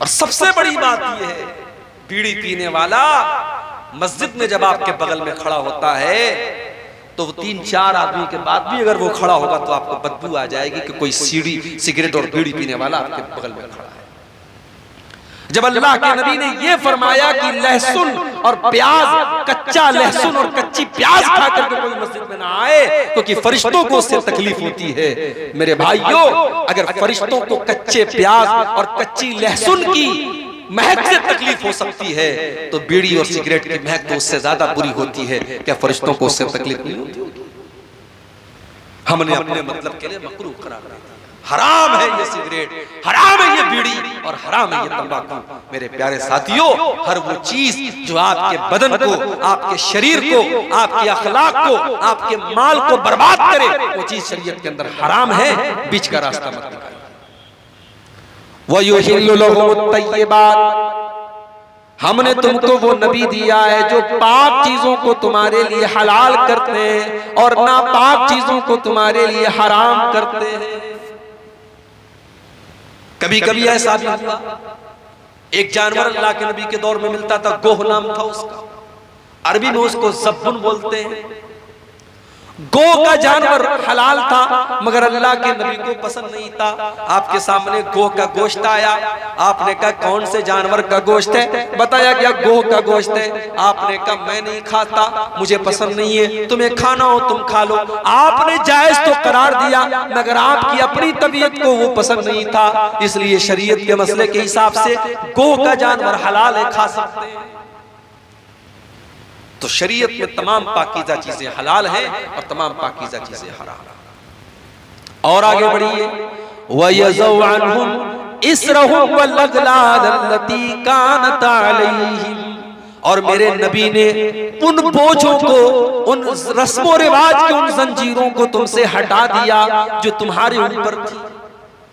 और सबसे बड़ी बात यह है, बीड़ी पीने वाला मस्जिद में जब आपके बगल में खड़ा होता है तो 3-4 आदमी के बाद भी अगर वो खड़ा होगा तो आपको बदबू आ जाएगी कि कोई सीढ़ी सिगरेट और बीड़ी पीने वाला आपके बगल में खड़ा है। जब अल्लाह के नबी ने ये फरमाया कि लहसुन और प्याज, कच्चा लहसुन और कच्ची प्याज खा करके कोई मस्जिद में ना आए क्योंकि फरिश्तों को उससे तकलीफ होती है। मेरे भाइयों, अगर फरिश्तों को कच्चे प्याज और कच्ची लहसुन की महक से तकलीफ हो सकती है तो बीड़ी और सिगरेट की महक तो उससे ज्यादा बुरी होती है। क्या फरिश्तों को उससे तकलीफ नहीं होती? हमने अपने मतलब के लिए मकरूह करार दिया। हराम है ये सिगरेट, हराम है ये बीड़ी और हराम है ये तंबाकू। मेरे प्यारे साथियों, हर वो चीज जो आपके बदन को, आपके शरीर को, आपके अखलाक को, आपके माल को बर्बाद करे, वो चीज शरीयत के अंदर हराम है। बीच का रास्ता मत निकालिए। वयुहिल्लु लहुमुत तय्यिबात, हमने तुमको वो नबी दिया है जो पाक चीजों को तुम्हारे लिए हलाल करते हैं और नापाक चीजों को तुम्हारे लिए हराम करते हैं। कभी कभी ऐसा भी हुआ, एक जानवर अल्लाह के नबी के दौर में मिलता था, गोह नाम था उसका, अरबी में उसको ज़ब्बुन बोलते हैं। गो का जानवर हलाल था मगर अल्लाह के नबी को पसंद नहीं था। आपके सामने गो का गोश्त आया, आपने कहा कौन से जानवर का गोश्त है? बताया गया गो का गोश्त है। आपने कहा मैं नहीं खाता, मुझे पसंद नहीं है, तुम्हें खाना हो तुम खा लो। आपने जायज तो करार दिया मगर आपकी अपनी तबीयत को वो पसंद नहीं था, इसलिए शरीयत के मसले के हिसाब से गो का जानवर हलाल है, खा सकते हैं। तो शरीयत में तमाम पाकीज़ा चीजें हलाल हैं और तमाम पाकीज़ा चीजें हराम। और आगे बढ़िए, वयज़उ अन्हुम इस्रहुम वल्लग़लाल अल्लती कानत अलैहिम, और मेरे नबी ने उन बोझों को, उन रस्मों रिवाज के उन जंजीरों को तुमसे हटा दिया जो तुम्हारे ऊपर थी।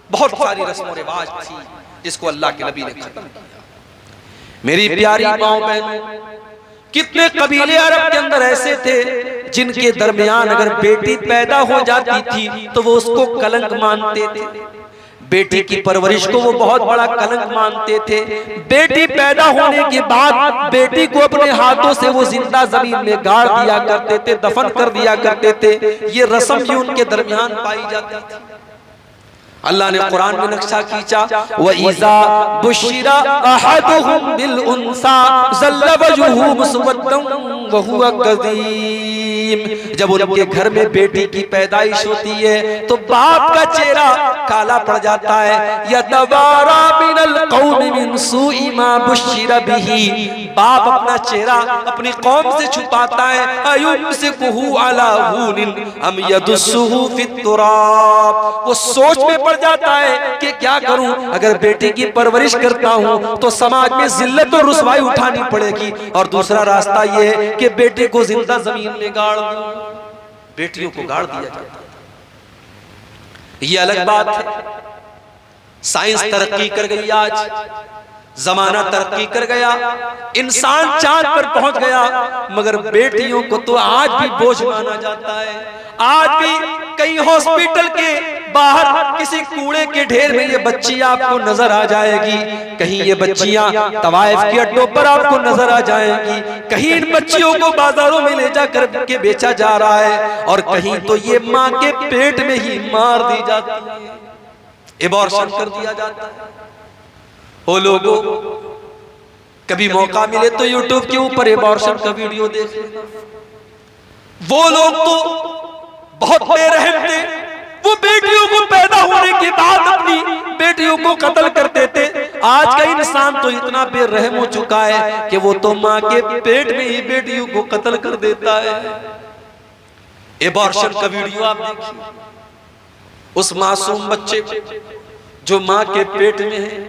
बहुत सारी रस्मों रिवाज थी जिसको अल्लाह के नबी ने खत्म किया। मेरी प्यारी माओ बहनों, कितने कबीले अरब के अंदर ऐसे थे जिनके दरमियान अगर बेटी पैदा हो जाती थी तो वो उसको कलंक मानते थे। बेटी की परवरिश को वो बहुत बड़ा कलंक मानते थे। बेटी पैदा होने के बाद बेटी को अपने हाथों से वो जिंदा जमीन में गाड़ दिया करते थे, दफन कर दिया करते थे। ये रस्म भी उनके दरमियान पाई जाती थी। अल्लाह ने कुरान में नक्शा खींचा, व इज़ा बुशिरा अहदुहुम बिल उन्सा ज़ल्ल वजहुहु मुस्वद्दन व हुवा कज़ीम। जब उनके घर में बेटी की पैदाइश होती है तो बाप का चेहरा काला पड़ जाता है। यतवारा मिनल कौमि मिन सूइ मा बुशिरा बिही। बाप अपना चेहरा अपनी कौम से छुपाता है। अयुमसिकुहु अला हुनिन अम यदुस्सुहु फित तुराब। वो सोच में पड़ जाता है कि क्या करूं, अगर बेटी की परवरिश करता हूं तो समाज में जिल्लत और रुसवाई उठानी पड़ेगी, और दूसरा रास्ता ये है कि बेटे को जिंदा जमीन में गाड़ दूं। बेटियों को गाड़ दिया जाता है, ये अलग बात है। साइंस तरक्की कर गई, आज जमाना तरक्की कर गया, इंसान चांद पर पहुंच गया, मगर बेटियों को तो आज भी बोझ माना जाता है। आज भी कई हॉस्पिटल के बाहर किसी कूड़े के ढेर में ये बच्ची आपको नजर आ जाएगी, कहीं ये बच्चियां तवाइफ के अड्डों पर आपको नजर आ जाएंगी, कहीं इन बच्चियों को बाजारों में ले जाकर के बेचा जा रहा है, और कहीं तो ये माँ के पेट में ही मार दी जाती है, एबॉर्शन कर दिया जाता है। वो लोगों, कभी मौका मिले तो यूट्यूब के ऊपर एबॉर्शन का वीडियो देख लेना। वो लोग तो बहुत बेरहम थे, वो बेटियों को पैदा होने के बाद अपनी बेटियों को कत्ल करते थे। आज का इंसान तो इतना बेरहम हो चुका है कि वो तो माँ के पेट में ही बेटियों को कत्ल कर देता है। एबॉर्शन का वीडियो आप देखिए, उस मासूम बच्चे को जो माँ के पेट में है,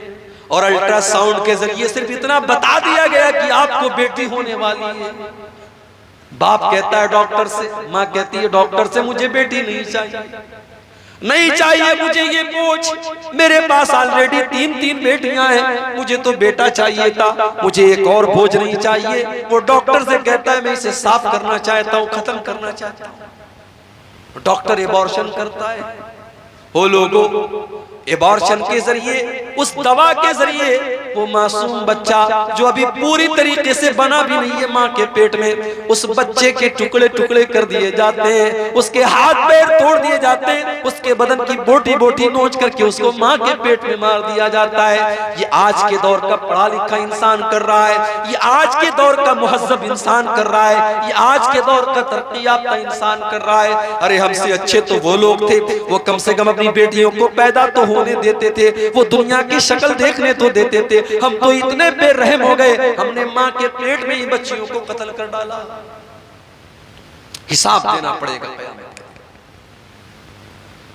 और अल्ट्रासाउंड के जरिए सिर्फ इतना बता दिया गया कि आपको बेटी होने वाली है। बाप कहता है डॉक्टर से, माँ कहती है डॉक्टर से मुझे बेटी नहीं चाहिए, नहीं चाहिए मुझे ये बोझ, मेरे पास ऑलरेडी 3 बेटियां हैं, मुझे तो बेटा चाहिए था, मुझे एक और बोझ नहीं चाहिए। वो डॉक्टर से कहता है मैं इसे साफ करना चाहता हूँ, खत्म करना चाहता हूँ। डॉक्टर एबॉर्शन करता है। वो लोगों, एबॉर्शन के जरिए, उस दवा के जरिए वो मासूम बच्चा जो अभी पूरी तरीके से बना भी नहीं है माँ के पेट में, उस बच्चे के टुकड़े टुकड़े कर दिए जाते हैं, उसके हाथ पैर तोड़ दिए जाते हैं, उसके बदन की बोटी बोटी नोच करके उसको माँ के पेट में मार दिया जाता है। ये आज के दौर का पढ़ा लिखा इंसान कर रहा है, ये आज के दौर का मुहज्जब इंसान कर रहा है, ये आज के दौर का तरक्की याफ्ता इंसान कर रहा है। अरे हमसे अच्छे तो वो लोग थे, वो कम से कम अपनी बेटियों को पैदा तो होने देते थे, वो दुनिया की शक्ल देखने तो देते थे। हम तो इतने बेरहम हो गए, हमने माँ के पेट में ही बच्चियों को कत्ल कर डाला। हिसाब देना पड़ेगा।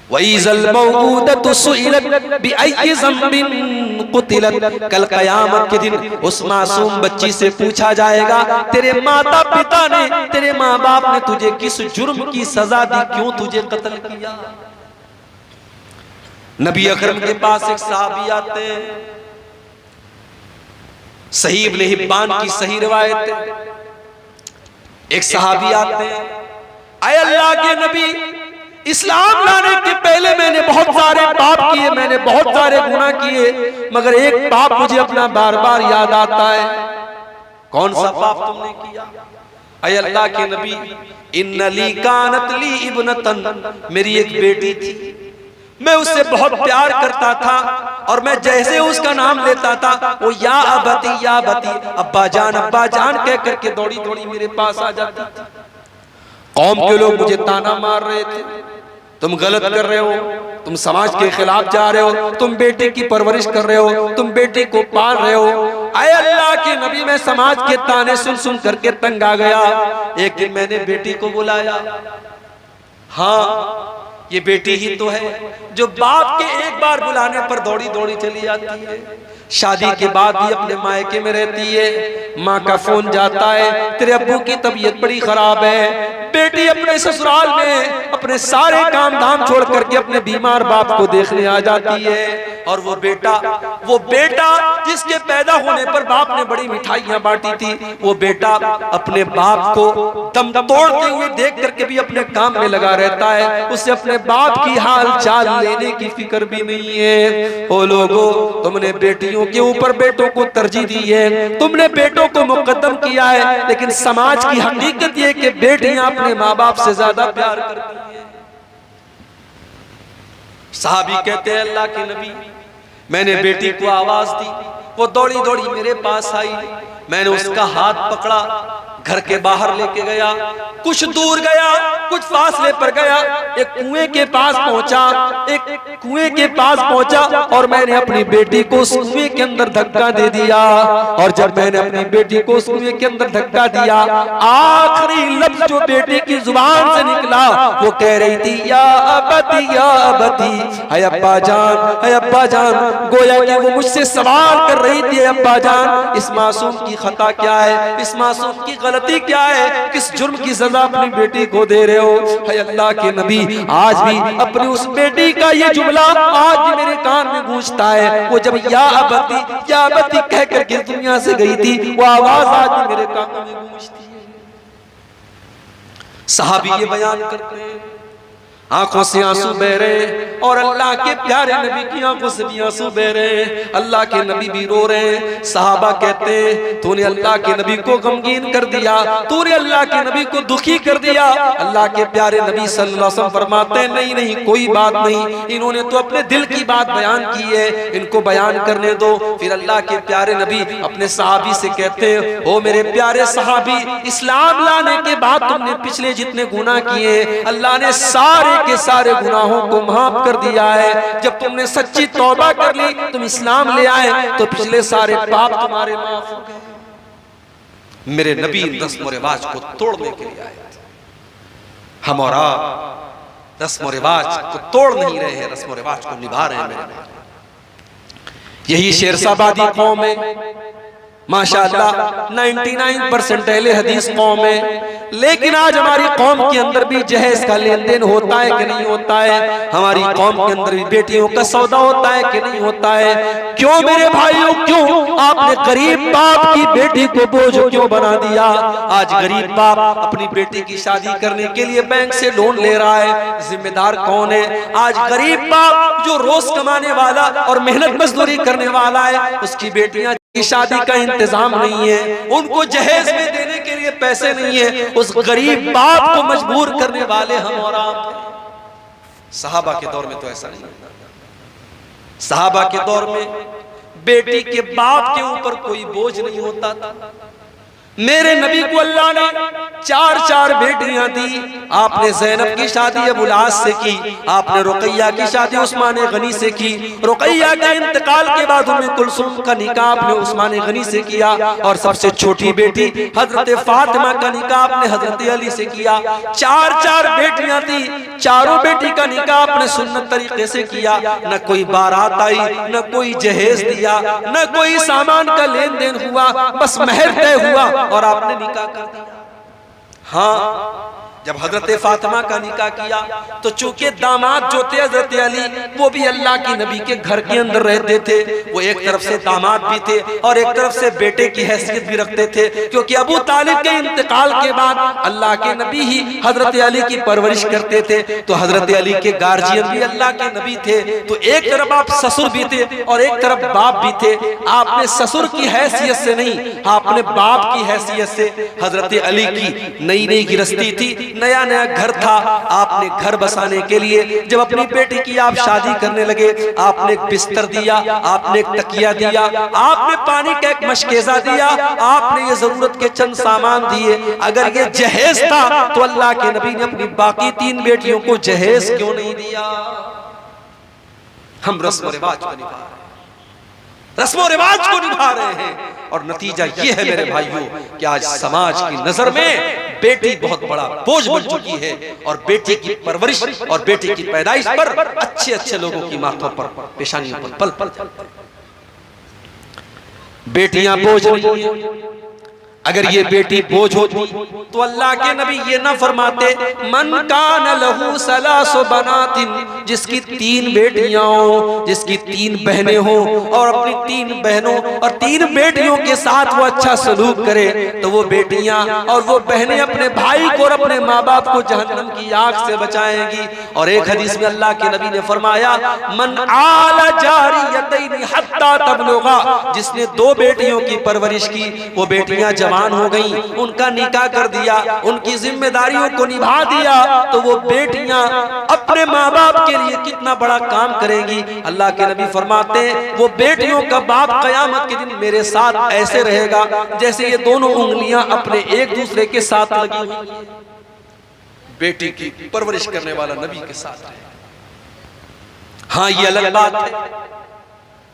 वइज़ल मौऊदतु सुइलत बिअय्यि ज़ंबिन कुतिलत। कल क़यामत के दिन उस मासूम बच्ची से पूछा जाएगा, तेरे माता पिता ने, तेरे माँ बाप ने तुझे किस जुर्म की सजा दी, क्यों तुझे कत्ल किया। नबी अकरम के पास एक सहाबी आते हैं, सही इब्न हिब्बान की सही रिवायत है। एक सहाबी आते हैं, आए अल्लाह के नबी, इस्लाम लाने के पहले मैंने बहुत सारे पाप किए, मैंने बहुत सारे गुनाह किए, मगर एक पाप मुझे अपना बार बार याद आता है। कौन सा पाप तुमने किया। आए अल्लाह के नबी, इन्ना ली कानत ली इब्नतन, मेरी एक बेटी थी, मैं उससे बहुत प्यार करता था, और मैं जैसे उसका नाम लेता था वो या अबती अब्बा जान कह करके दौड़ी दौड़ी मेरे पास आ जाती थी। कौम के लोग मुझे ताना मार रहे थे, तुम गलत कर रहे हो, तुम समाज के खिलाफ जा रहे हो, तुम बेटे की परवरिश कर रहे हो, तुम बेटे को पाल रहे हो। आए अल्लाह के नबी, मैं समाज के ताने सुन सुन करके तंग आ गया। एक दिन मैंने बेटी को बुलाया, हाँ ये बेटी ही तो है जो बाप के एक बार बुलाने पर दौड़ी दौड़ी चली जाती है, शादी के बाद भी अपने मायके में रहती है। माँ का फोन जाता है, तेरे अब्बू की तबीयत बड़ी खराब है। बेटी अपने ससुराल में अपने सारे काम धाम छोड़ करके अपने बीमार बाप को देखने आ जाती है। और वो बेटा जिसके पैदा होने पर बाप ने बड़ी मिठाइयां बांटी थी, वो बेटा अपने बाप को दम तोड़ते हुए देख करके भी अपने काम में लगा रहता है, उसे अपने बाप की हाल चाल लेने की फिक्र भी नहीं है। ओ लोगों, तुमने बेटियों के ऊपर बेटों को तरजीह दी है, तुमने बेटों को मुकद्दम किया है, लेकिन समाज की हकीकत ये कि बेटियां अपने माँ बाप से ज्यादा प्यार करती हैं। सहाबी कहते हैं अल्लाह के नबी, मैंने बेटी को आवाज दी, वो दौड़ी दौड़ी मेरे पास आई, मैंने उसका हाथ पकड़ा, घर के बाहर लेके गया, कुछ दूर गया, कुछ फासले पर गया, एक कुएं के पास पहुंचा और मैंने अपनी बेटी को उस कुएं के अंदर धक्का दे दिया। और जब मैंने अपनी बेटी को उस कुएं के अंदर धक्का दिया, आखिरी लफ्ज जो बेटी की जुबान से निकला वो कह रही थी या अबती है अब्बा जान। गोया कि वो मुझसे सवाल कर रही थी, अब्बा जान इस मासूम की खता क्या है, इस मासूम की गलती क्या है, किस जुर्म की सजा अपनी बेटी को दे रहे हो। है अल्लाह के नबी, आज भी अपनी उस बेटी का ये जुमला आज भी मेरे कान में गूंजता है। वो जब या अबती कह करके दुनिया से गई थी, वो आवाज आज भी मेरे कानों में गूंजती है। सहाबी ये बयान करते हैं, आंखों से आंसू बह रहे और अल्लाह के प्यारे नबी की आंखों से भी आंसू बह रहे, अल्लाह के नबी भी रो रहे। सहाबा कहते हैं तूने अल्लाह के नबी को गमगीन कर दिया, तूने अल्लाह के नबी को दुखी कर दिया। अल्लाह के प्यारे नबी सल्लल्लाहु अलैहि वसल्लम फरमाते हैं नहीं कोई बात नहीं, इन्होंने तो अपने दिल की बात बयान की है, इनको बयान करने दो। फिर अल्लाह के प्यारे नबी अपने सहाबी से कहते हैं, ओ मेरे प्यारे सहाबी, इस्लाम लाने के बाद तुमने पिछले जितने गुनाह किए अल्लाह ने सारे के सारे गुनाहों को माफ कर दिया है। जब तुमने सच्ची तौबा कर ली, तुम इस्लाम ले आए, तो पिछले सारे पाप तुम्हारे माफ हो गए। मेरे नबी रस्म रिवाज को तोड़ने के लिए आए थे। हम और आप रस्म रिवाज को तोड़ नहीं रहे हैं, रस्म रिवाज को निभा रहे हैं। मेरे यही शेरशाबादी कौम है, माशाअल्लाह 99% अहले हदीस कौम है, लेकिन आज हमारी कौम के अंदर भी जहेज का लेन देन होता है कि नहीं होता है, हमारी कौम के अंदर भी बेटियों का सौदा होता है कि नहीं होता है। क्यों मेरे भाइयों, क्यों आपने गरीब बाप की बेटी को बोझ क्यों बना दिया? आज गरीब बाप अपनी बेटी की शादी करने के लिए बैंक से लोन ले रहा है, जिम्मेदार कौन है? आज गरीब बाप जो रोज कमाने वाला और मेहनत मजदूरी करने वाला है, उसकी बेटियां की शादी का इंतजाम नहीं है, उनको जहेज में देने के लिए पैसे नहीं है, उस गरीब बाप को मजबूर करने वाले हम और आप। सहाबा के दौर में तो ऐसा नहीं था। सहाबा के दौर में बेटी के बाप के ऊपर कोई बोझ नहीं होता था। मेरे नबी को अल्लाह ने 4 बेटियां दी। आपने ज़ैनब की शादी अबुल आस से की, आपने रुकैया की शादी उस्मान गनी से की, रुकैया के इंतकाल के बाद उम्मे कुलसूम का निकाह आपने उस्मान गनी से किया, और सबसे छोटी बेटी हजरत फातिमा का निकाह आपने हजरत अली से किया। 4 बेटियां थी, चारों बेटी का निकाह आपने सुन्नत तरीके से किया। न कोई बारात आई, न कोई जहेज दिया, न कोई सामान का लेन देन हुआ, बस महर तय हुआ और आपने निकाह कर दिया। हाँ, जब हजरत फातिमा का निकाह किया तो चूंकि दामाद जो थे हजरत अली, वो भी अल्लाह की नबी के घर के अंदर रहते थे, वो एक तरफ से दामाद भी थे और एक तरफ से बेटे की हैसियत भी रखते थे, क्योंकि अबू तालिब के इंतकाल के बाद अल्लाह के नबी ही हजरत अली की परवरिश करते थे। तो हजरत अली के गार्जियन भी अल्लाह के नबी थे, तो एक तरफ आप ससुर भी थे और एक तरफ बाप भी थे। आपने ससुर की हैसियत से नहीं, आपने बाप की हैसियत से, हजरत अली की नई गिरस्ती थी, नया घर था, आपने घर बसाने के लिए जब अपनी बेटी की आप शादी करने लगे, आपने एक बिस्तर दिया, आपने एक तकिया दिया, आपने पानी का एक मशकेजा दिया, आपने ये जरूरत के चंद सामान दिए। अगर ये जहेज था तो अल्लाह के नबी ने अपनी बाकी 3 बेटियों को जहेज क्यों नहीं दिया? हम रस्म रिवाज को निभा रहे हैं, रस्म रिवाज को निभा रहे हैं, और नतीजा ये है मेरे भाइयों कि आज समाज की नजर में बेटी बहुत बड़ा बोझ बन चुकी है, और बेटी की परवरिश और बेटी की पैदाइश पर अच्छे लोगों की माथों पर, पेशानियों पर पल पल बेटियां बोझ नहीं है। अगर ये बेटी बोझ होती तो अल्लाह के नबी ये ना फरमाते मन कान लहू सलासु बनातिन, जिसकी 3 बेटियां हो, जिसकी 3 बहनें हो और अपनी 3 बहनों और 3 बेटियों के साथ वो अच्छा सलूक करे तो वो बेटियां और वो बहनें अपने भाई को और अपने माँ बाप को जहन्नम की आग से बचाएंगी। और एक हदीस में अल्लाह के नबी ने फरमाया मन आला जारियतैन हत्ता तबलुगा, जिसने 2 बेटियों की परवरिश की, वो बेटियां जवान हो गई, उनका निकाह कर दिया, उनकी जिम्मेदारियों को निभा दिया, तो वो बेटियां अपने माँ बाप के लिए कितना बड़ा काम करेंगी। अल्लाह के नबी फरमाते हैं वो बेटियों का बाप कयामत के दिन मेरे साथ ऐसे रहेगा जैसे ये दोनों उंगलियां अपने एक दूसरे के साथ लगी हुई। बेटी की परवरिश करने वाला नबी के साथ रहे। हाँ, ये अलग बात है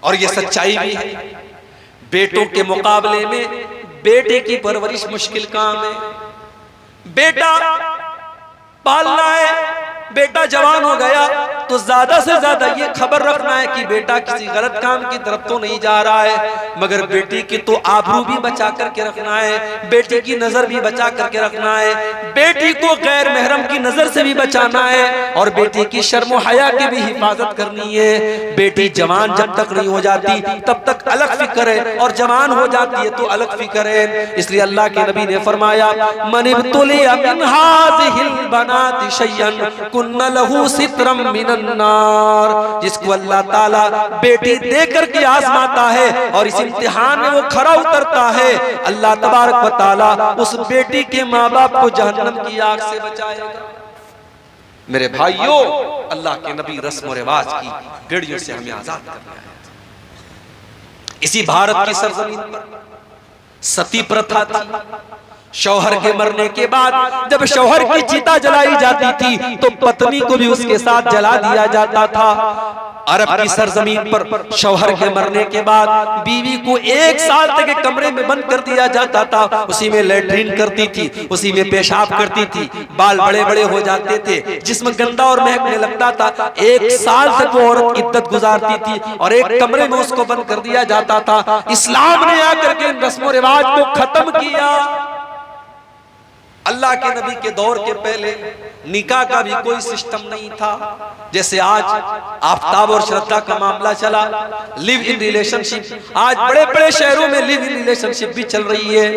और ये सच्चाई भी है। बेटों के मुकाबले में बेटे की परवरिश मुश्किल काम है। बेटा पालना है, बेटा जवान हो गया तो ज्यादा से ज्यादा ये खबर रखना है कि बेटा किसी गलत काम की तरफ तो नहीं जा रहा है, मगर बेटी की तो आबरू भी बचा करके रखना है, बेटी की नजर भी बचा करके रखना है, बेटी को गैर महरम की नजर से भी बचाना है और बेटी की शर्म हया की भी हिफाजत करनी है। बेटी जवान जब तक नहीं हो जाती तब तक अलग फिक्र है और जवान हो जाती है तो अलग फिक्र है। इसलिए अल्लाह के नबी ने फरमाया मन इब्तुलिया मिन हाज़िहिल बनाति शय्यन कुन्न लहू सित्रम मिनन नार, जिसको अल्लाह ताला बेटी देकर के आजमाता है और इस इम्तिहान में वो खरा उतरता है, अल्लाह तबारक व ताला उस बेटी के माँ बाप को जहन्नम की आग से बचाएगा। मेरे भाइयों, अल्लाह के नबी रस्म और रिवाज की बेड़ियों से हमें आजाद करना है। इसी भारत की सरजमीन पर सती प्रथा थी। शौहर के मरने के बाद जब शौहर की चिता जलाई जाती थी तो पत्नी को भी उसके साथ जला दिया जाता था। अरब की सरजमीन पर शौहर के मरने के बाद बीवी को 1 साल तक एक कमरे में बंद कर दिया जाता था। उसी में लैट्रिन करती थी, उसी में पेशाब करती थी, बाल बड़े बड़े हो जाते थे, जिस्म गंदा और महकने लगता था। 1 साल तक वो औरत इद्दत गुजारती थी और एक कमरे में उसको बंद कर दिया जाता था। इस्लाम ने आकर के इन रस्म रिवाज को खत्म किया। अल्लाह के नबी के दौर के पहले निकाह का भी कोई सिस्टम नहीं था। जैसे आज आफताब और श्रद्धा का मामला चला, लिव इन रिलेशनशिप, आज बड़े बड़े शहरों में लिव इन रिलेशनशिप भी चल रही है।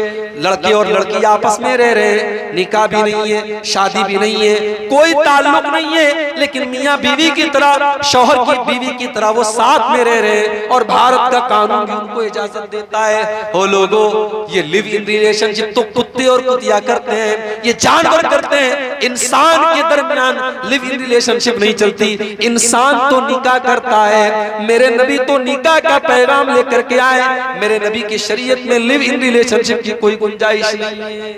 लड़के और लड़की आपस में रह रहे हैं, निकाह भी नहीं है, शादी भी नहीं है, कोई ताल्लुक नहीं है, लेकिन मियाँ बीवी की तरह, शौहर की बीवी की तरह वो साथ में रह रहे हैं और भारत का कानून भी उनको इजाजत देता है। ओ लोगों, ये लिव इन रिलेशनशिप तो कुत्ते और कुतिया करते हैं, ये जानवर करते हैं। इंसान के दरमियान लिव इन रिलेशनशिप नहीं चलती। इंसान तो निकाह करता है। मेरे नबी तो निकाह का पैगाम लेकर के आए। मेरे नबी की शरीयत में लिव इन रिलेशनशिप की कोई गुंजाइश नहीं है।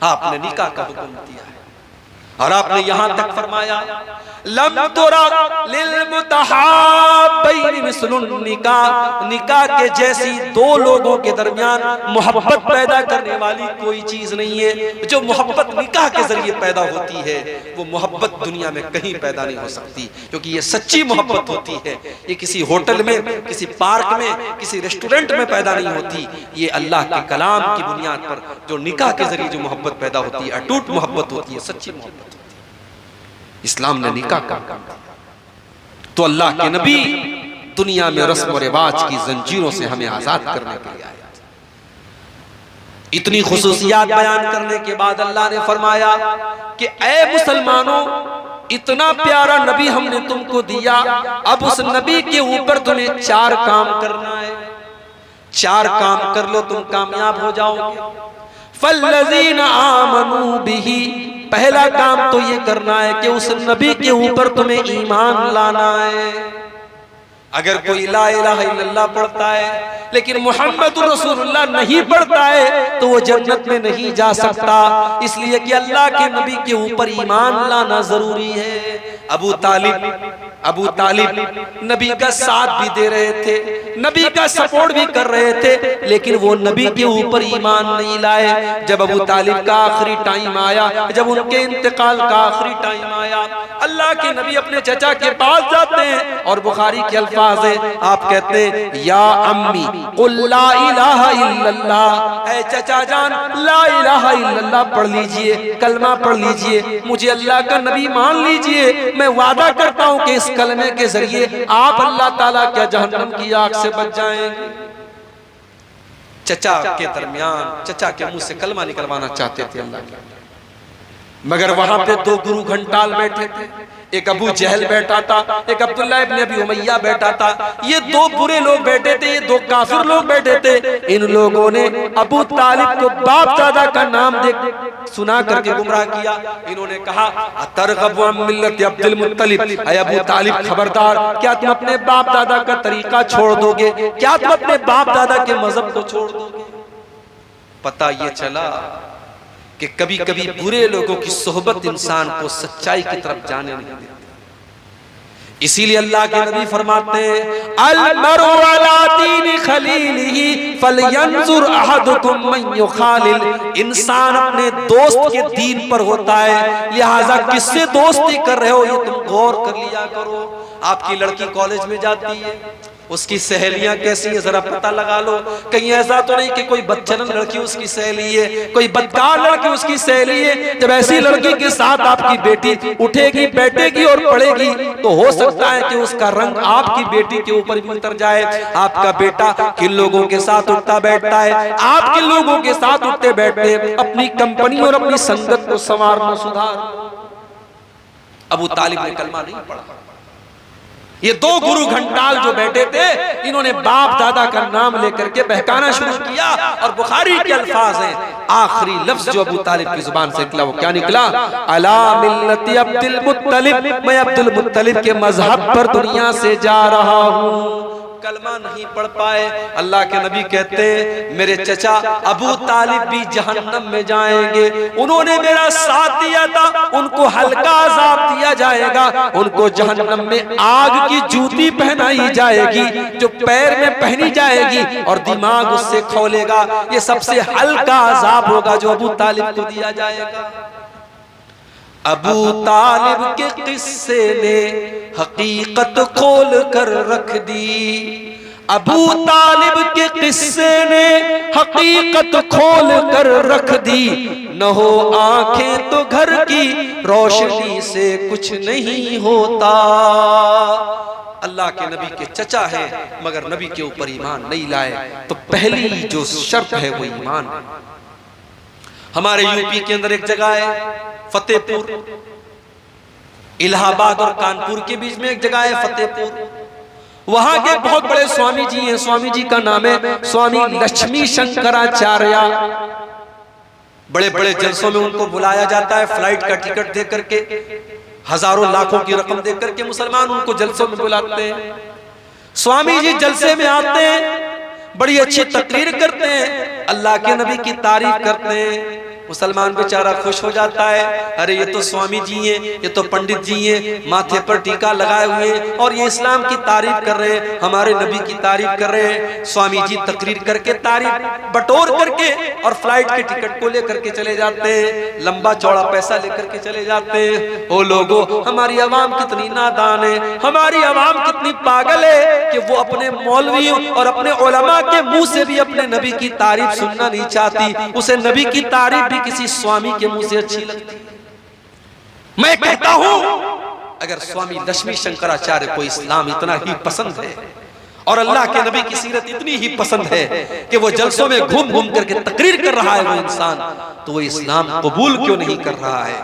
आपने निकाह का हुक्म दिया है और आपने यहां तक फरमाया लम तुरा लिल मुतहाब्बैन मिस्लुन निकाह, निकाह के जैसी 2 लोगों के दरमियान मोहब्बत पैदा करने वाली कोई चीज नहीं है। जो मोहब्बत निकाह के जरिए पैदा होती है वो मोहब्बत दुनिया में कहीं पैदा नहीं हो सकती, क्योंकि ये सच्ची मोहब्बत होती है। ये किसी होटल में, किसी पार्क में, किसी रेस्टोरेंट में पैदा नहीं होती। ये अल्लाह के कलाम की बुनियाद पर जो निकाह के जरिए जो मोहब्बत पैदा होती है, अटूट मोहब्बत होती है, सच्ची मोहब्बत होती है। इस्लाम ने निकाह का, तो अल्लाह के नबी दुनिया में रस्म और रिवाज की जंजीरों से हमें आजाद करने के लिए आए। इतनी खुसूसियात बयान करने के बाद अल्लाह ने फरमाया कि ऐ मुसलमानों, इतना प्यारा नबी हमने तुमको दिया, अब उस नबी के ऊपर तुम्हें 4 काम करना है। 4 काम कर लो, तुम कामयाब हो जाओगे। फल्लज़ीना आमनू बिही, पहला काम तो ये करना है कि उस नबी के ऊपर तुम्हें ईमान लाना है। अगर कोई ला इलाहा इल्लल्लाह पढ़ता है लेकिन मुहम्मदुर रसूलुल्लाह नहीं पढ़ता है तो वो जन्नत में नहीं जा सकता। इसलिए कि अल्लाह के नबी के ऊपर ईमान लाना जरूरी है। अबू तालिब अबू तालिब नबी का साथ भी दे रहे थे, नबी का सपोर्ट भी कर रहे थे, लेकिन वो नबी के ऊपर ईमान नहीं लाए। जब अबू तालिब का आखिरी टाइम आया, जब उनके इंतकाल का आखिरी टाइम आया, अल्लाह के नबी अपने चचा के पास जाते हैं और बुखारी के अल्फाज है, आप कहते हैं या अम्मी कुल ला इलाहा इल्लल्लाह, ऐ चचा जान ला इलाहा इल्लल्लाह पढ़ लीजिए, कलमा पढ़ लीजिए, मुझे अल्लाह का नबी मान लीजिए, मैं वादा करता हूं कि इस कलमे के जरिए आप अल्लाह ताला क्या जहन्नम की आग से बच जाएंगे। चचा के दरमियान चचा के मुंह से कलमा निकलवाना चाहते थे अल्लाह के, मगर वहां पे दो गुरु घंटाल बैठे थे, एक अबू जहल बैठा था, एक अब्दुल्लाह इब्न अबी उमैया बैठा था। ये दो बुरे लोग बैठे थे, ये दो काफिर लोग बैठे थे। इन लोगों ने अबू तालिब को बाप दादा का नाम दे सुना करके गुमराह किया। इन्होंने कहा अतरगबु अन मिल्लत अब्दुल मुत्तलिब, ऐ अबू तालिब खबरदार, क्या तुम अपने बाप दादा का तरीका छोड़ दोगे? क्या तुम अपने बाप दादा के मजहब को छोड़ दोगे? पता ये चला कि कभी कभी बुरे लोगों की सोहबत इंसान को सच्चाई की तरफ जाने नहीं देती। इसीलिए अल्लाह के नबी फरमाते हैं अल मरु अला दीन खलीलिही फलयंजुर अहदुकुम मन युखालिल, इंसान अपने दोस्त के दीन पर होता है, लिहाजा किससे दोस्ती कर रहे हो ये तुम गौर कर लिया करो। आपकी लड़की कॉलेज में जाती है, उसकी सहेलियां कैसी है जरा पता लगा लो। कहीं ऐसा तो नहीं कि कोई बदचलन लड़की उसकी सहेली है, कोई बदकार लड़की उसकी सहेली है। जब ऐसी लड़की के साथ आपकी बेटी उठेगी, बैठेगी और पढ़ेगी, तो हो सकता है कि उसका रंग आपकी बेटी के ऊपर भी उतर जाए। आपका बेटा किन लोगों के साथ उठता बैठता है, आप किन लोगों के साथ उठते बैठते हैं, अपनी कंपनी और अपनी संगत को संवारना सुधार। अबू तालिब ने कलमा नहीं पढ़ा। ये दो गुरु घंटाल जो बैठे थे, इन्होंने बाप दादा का नाम लेकर के बहकाना शुरू किया। और बुखारी के अल्फाज हैं, आखिरी लफ्ज जो अबू तालिब की जुबान से निकला वो क्या निकला? अला मिल्लति अब्दुल मुत्तलिब, मैं अब्दुल मुत्तलिब के मजहब पर दुनिया से जा रहा हूँ। कलमा नहीं पढ़ पाए। अल्लाह के नबी कहते हैं मेरे चचा अबू तालिब भी जहन्नम में जाएंगे, उन्होंने मेरा साथ दिया था, उनको हल्का अजाब दिया जाएगा, उनको जहन्नम में आग की जूती पहनाई जाएगी जो पैर में पहनी जाएगी और दिमाग उससे खोलेगा। ये सबसे हल्का अजाब होगा जो अबू तालिब को दिया जाएगा। अबू तालिब के किस्से ने हकीकत खोल कर रख दी, अबू तालिब के किस्से ने हकीकत खोल कर रख दी, न हो आंखें तो घर की रोशनी से कुछ नहीं होता। अल्लाह के नबी के चचा है मगर नबी के ऊपर ईमान नहीं लाए, तो पहली जो शर्त है वो ईमान है। हमारे यूपी के अंदर एक जगह है फतेहपुर, इलाहाबाद और कानपुर के बीच में एक जगह है फतेहपुर। वहां के बहुत बड़े स्वामी जी हैं, स्वामी जी का नाम है स्वामी लक्ष्मी शंकराचार्य। बड़े बड़े जलसों में उनको बुलाया जाता है, फ्लाइट का टिकट दे करके, हजारों लाखों की रकम दे करके मुसलमान उनको जलसों में बुलाते हैं। स्वामी जी जलसे में आते हैं, बड़ी अच्छी तकरीर करते हैं, अल्लाह के नबी की तारीफ करते हैं। मुसलमान बेचारा खुश हो जाता है, अरे ये तो स्वामी जी हैं, ये तो पंडित जी हैं, माथे पर टीका लगाए हुए हैं और ये इस्लाम की तारीफ कर रहे हैं, हमारे नबी की तारीफ कर रहे हैं। स्वामी जी तकरीर करके तारीफ बटोर करके और फ्लाइट के टिकट को लेकर के चले जाते हैं, लंबा चौड़ा पैसा लेकर के चले जाते हैं। ओ लोगों, हमारी आवाम कितनी नादान है, हमारी आवाम कितनी पागल है कि वो अपने मौलवियों और अपने उलमा के मुंह से भी अपने नबी की तारीफ सुनना नहीं चाहती। उसे नबी की तारीफ किसी स्वामी के मुंह से अच्छी लगती। मैं कहता हूं अगर स्वामी लक्ष्मी शंकराचार्य को इस्लाम इतना ही पसंद है और अल्लाह के नबी की सीरत इतनी ही पसंद है कि वो जलसों में घूम घूम करके तकरीर कर रहा है वो इंसान, तो वो इस्लाम कबूल क्यों नहीं कर रहा है?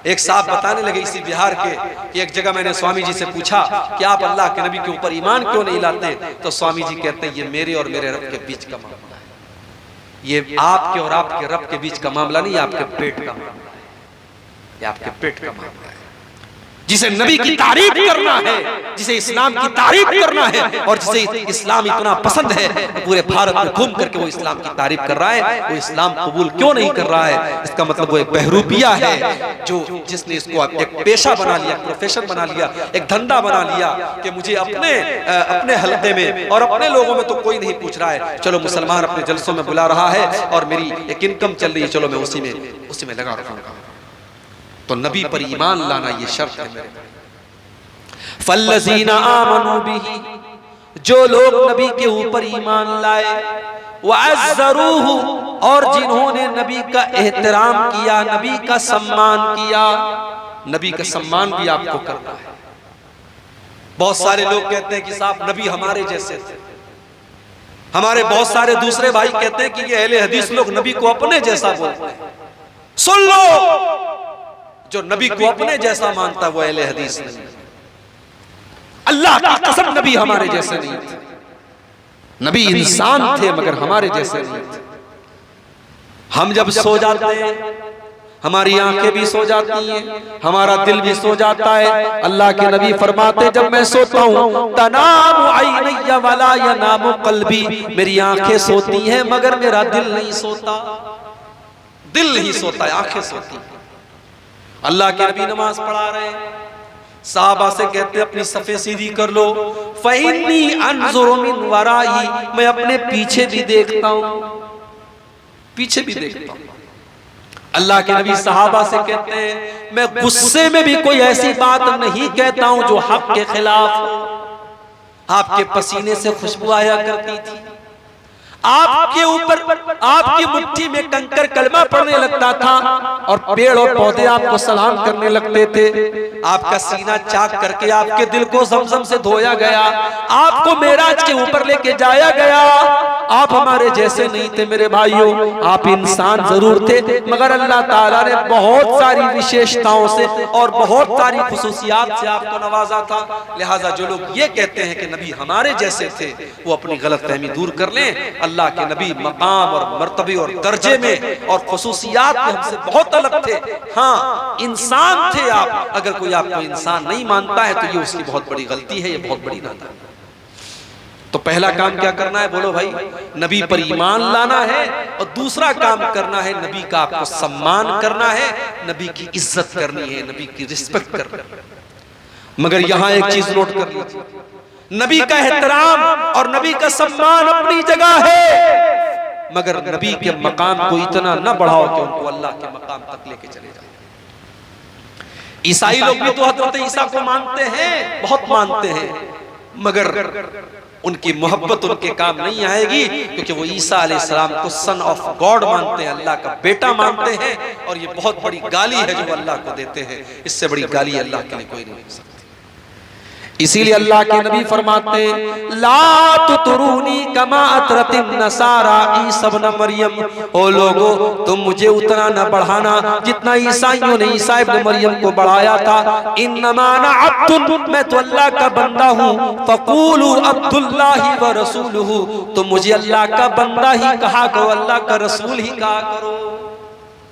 एक साहब बताने लगे इसी बिहार के कि एक जगह मैंने स्वामी जी से पूछा कि आप अल्लाह के नबी के ऊपर ईमान क्यों नहीं लाते? तो स्वामी जी कहते हैं ये मेरे और मेरे रब के बीच का मामला है, ये आपके और आपके रब के बीच का मामला नहीं, आपके पेट का मामला है, ये आपके पेट का मामला है। जिसे नबी की तारीफ करना है जिसे इस्लाम की तारीफ करना है और जिसे इस्लाम इतना पसंद है, पूरे भारत में घूम करके वो इस्लाम की तारीफ कर रहा है, वो इस्लाम कबूल क्यों नहीं कर रहा है? इसका मतलब वो एक बहरूपिया है जो जिसने इसको एक पेशा बना लिया, प्रोफेशन बना लिया, एक धंधा बना लिया कि मुझे अपने हल्के में और अपने लोगों में तो कोई नहीं पूछ रहा है, चलो मुसलमान अपने जलसों में बुला रहा है और मेरी एक इनकम चल रही है, चलो मैं उसी में लगा रखूंगा। तो नबी पर ईमान लाना ये शर्त है मेरे। फल्लज़ीना आमनू बिही, जो लोग नबी के ऊपर ईमान लाए, वअज़्ज़रूहु, और जिन्होंने नबी का एहतराम किया, नबी का सम्मान किया। नबी का सम्मान भी आपको करना है। बहुत सारे लोग कहते हैं कि साहब नबी हमारे जैसे थे। हमारे बहुत सारे दूसरे भाई कहते हैं कि ये अहले हदीस लोग नबी को अपने जैसा बोलते हैं। सुन लो, जो नबी को अपने जैसा मानता वो अहले हदीस नहीं। अल्लाह की कसम नबी हमारे जैसे नहीं थे। नबी इंसान थे मगर हमारे जैसे नहीं थे। हम जब सो जाते हैं हमारी आंखें भी सो जाती हैं, हमारा दिल भी सो जाता है। अल्लाह के नबी फरमाते जब मैं सोता हूँ तनामु ऐनैया वला यनामु क़ल्बी, मेरी आंखें सोती हैं मगर मेरा दिल नहीं सोता। दिल नहीं सोता है, आंखें सोती हैं। अल्लाह के नबी नमाज पढ़ा रहे हैं, साहबा से कहते अपनी सफे सीधी कर लो। फ़इन्नी अनज़ुरु मिन वराई, मैं अपने पीछे भी देखता हूँ, पीछे भी देखता हूँ। अल्लाह के नबी सहाबा से कहते हैं मैं गुस्से में भी कोई ऐसी बात नहीं कहता हूं जो हक के खिलाफ हो। आपके पसीने से खुशबू आया करती थी, आपके ऊपर आपकी मुट्ठी में कंकर कलमा पड़ने लगता था और पेड़ और पौधे आपको सलाम करने लगते थे। आपका सीना चाक करके आपके दिल को ज़मज़म से धोया गया, आपको मेराज के ऊपर लेके जाया गया। आप हमारे जैसे नहीं थे मेरे भाइयों, आप इंसान जरूर थे मगर अल्लाह ताला ने बहुत सारी विशेषताओं से और बहुत सारी खुसूसियात से आपको नवाजा था। लिहाजा जो लोग ये कहते हैं कि नबी हमारे जैसे थे वो अपनी गलतफहमी दूर कर लें। अल्लाह के नबी मकाम और मर्तबे और दर्जे में और खुसूसियात में हमसे बहुत अलग थे। हाँ, इंसान थे आप। अगर कोई आपको इंसान नहीं मानता है तो ये उसकी बहुत बड़ी गलती है, ये बहुत बड़ी नादानी। तो पहला काम क्या करना है बोलो भाई? नबी पर ईमान लाना है और दूसरा काम करना है नबी का आपको सम्मान करना है, नबी की इज्जत करनी है, नबी की रिस्पेक्ट करनी है। मगर यहां एक चीज नोट कर लीजिए, नबी का एहतराम और नबी का सम्मान अपनी जगह है मगर नबी के मकाम को इतना न बढ़ाओ कि उनको अल्लाह के मकाम तक लेके चले जाओ। ईसाई लोग भी तो हज़रत ईसा को मानते हैं, बहुत मानते हैं, मगर उनकी मोहब्बत उनके काम नहीं आएगी क्योंकि वो ईसा अलैहिस्सलाम को सन ऑफ गॉड मानते हैं, अल्लाह का बेटा मानते हैं। और ये बहुत बड़ी गाली है जो अल्लाह को देते हैं, इससे बड़ी गाली अल्लाह के लिए कोई नहीं हो सकती। इसीलिए अल्लाह के नबी फरमाते हैं ला तुतरूनी कमा अतरतिन नसारा ईसा इब्न मरियम, ओ लोगो तुम मुझे उतना न बढ़ाना जितना ईसाइयों ने ईसा इब्न मरियम को बढ़ाया था। इन्नमा अना अब्दुन, मैं तो अल्लाह का बंदा हूँ। फकूलू अब्दुल्लाहि व रसूलुहु, तुम मुझे अल्लाह का बंदा ही कहा करो, अल्लाह का रसूल ही कहा करो।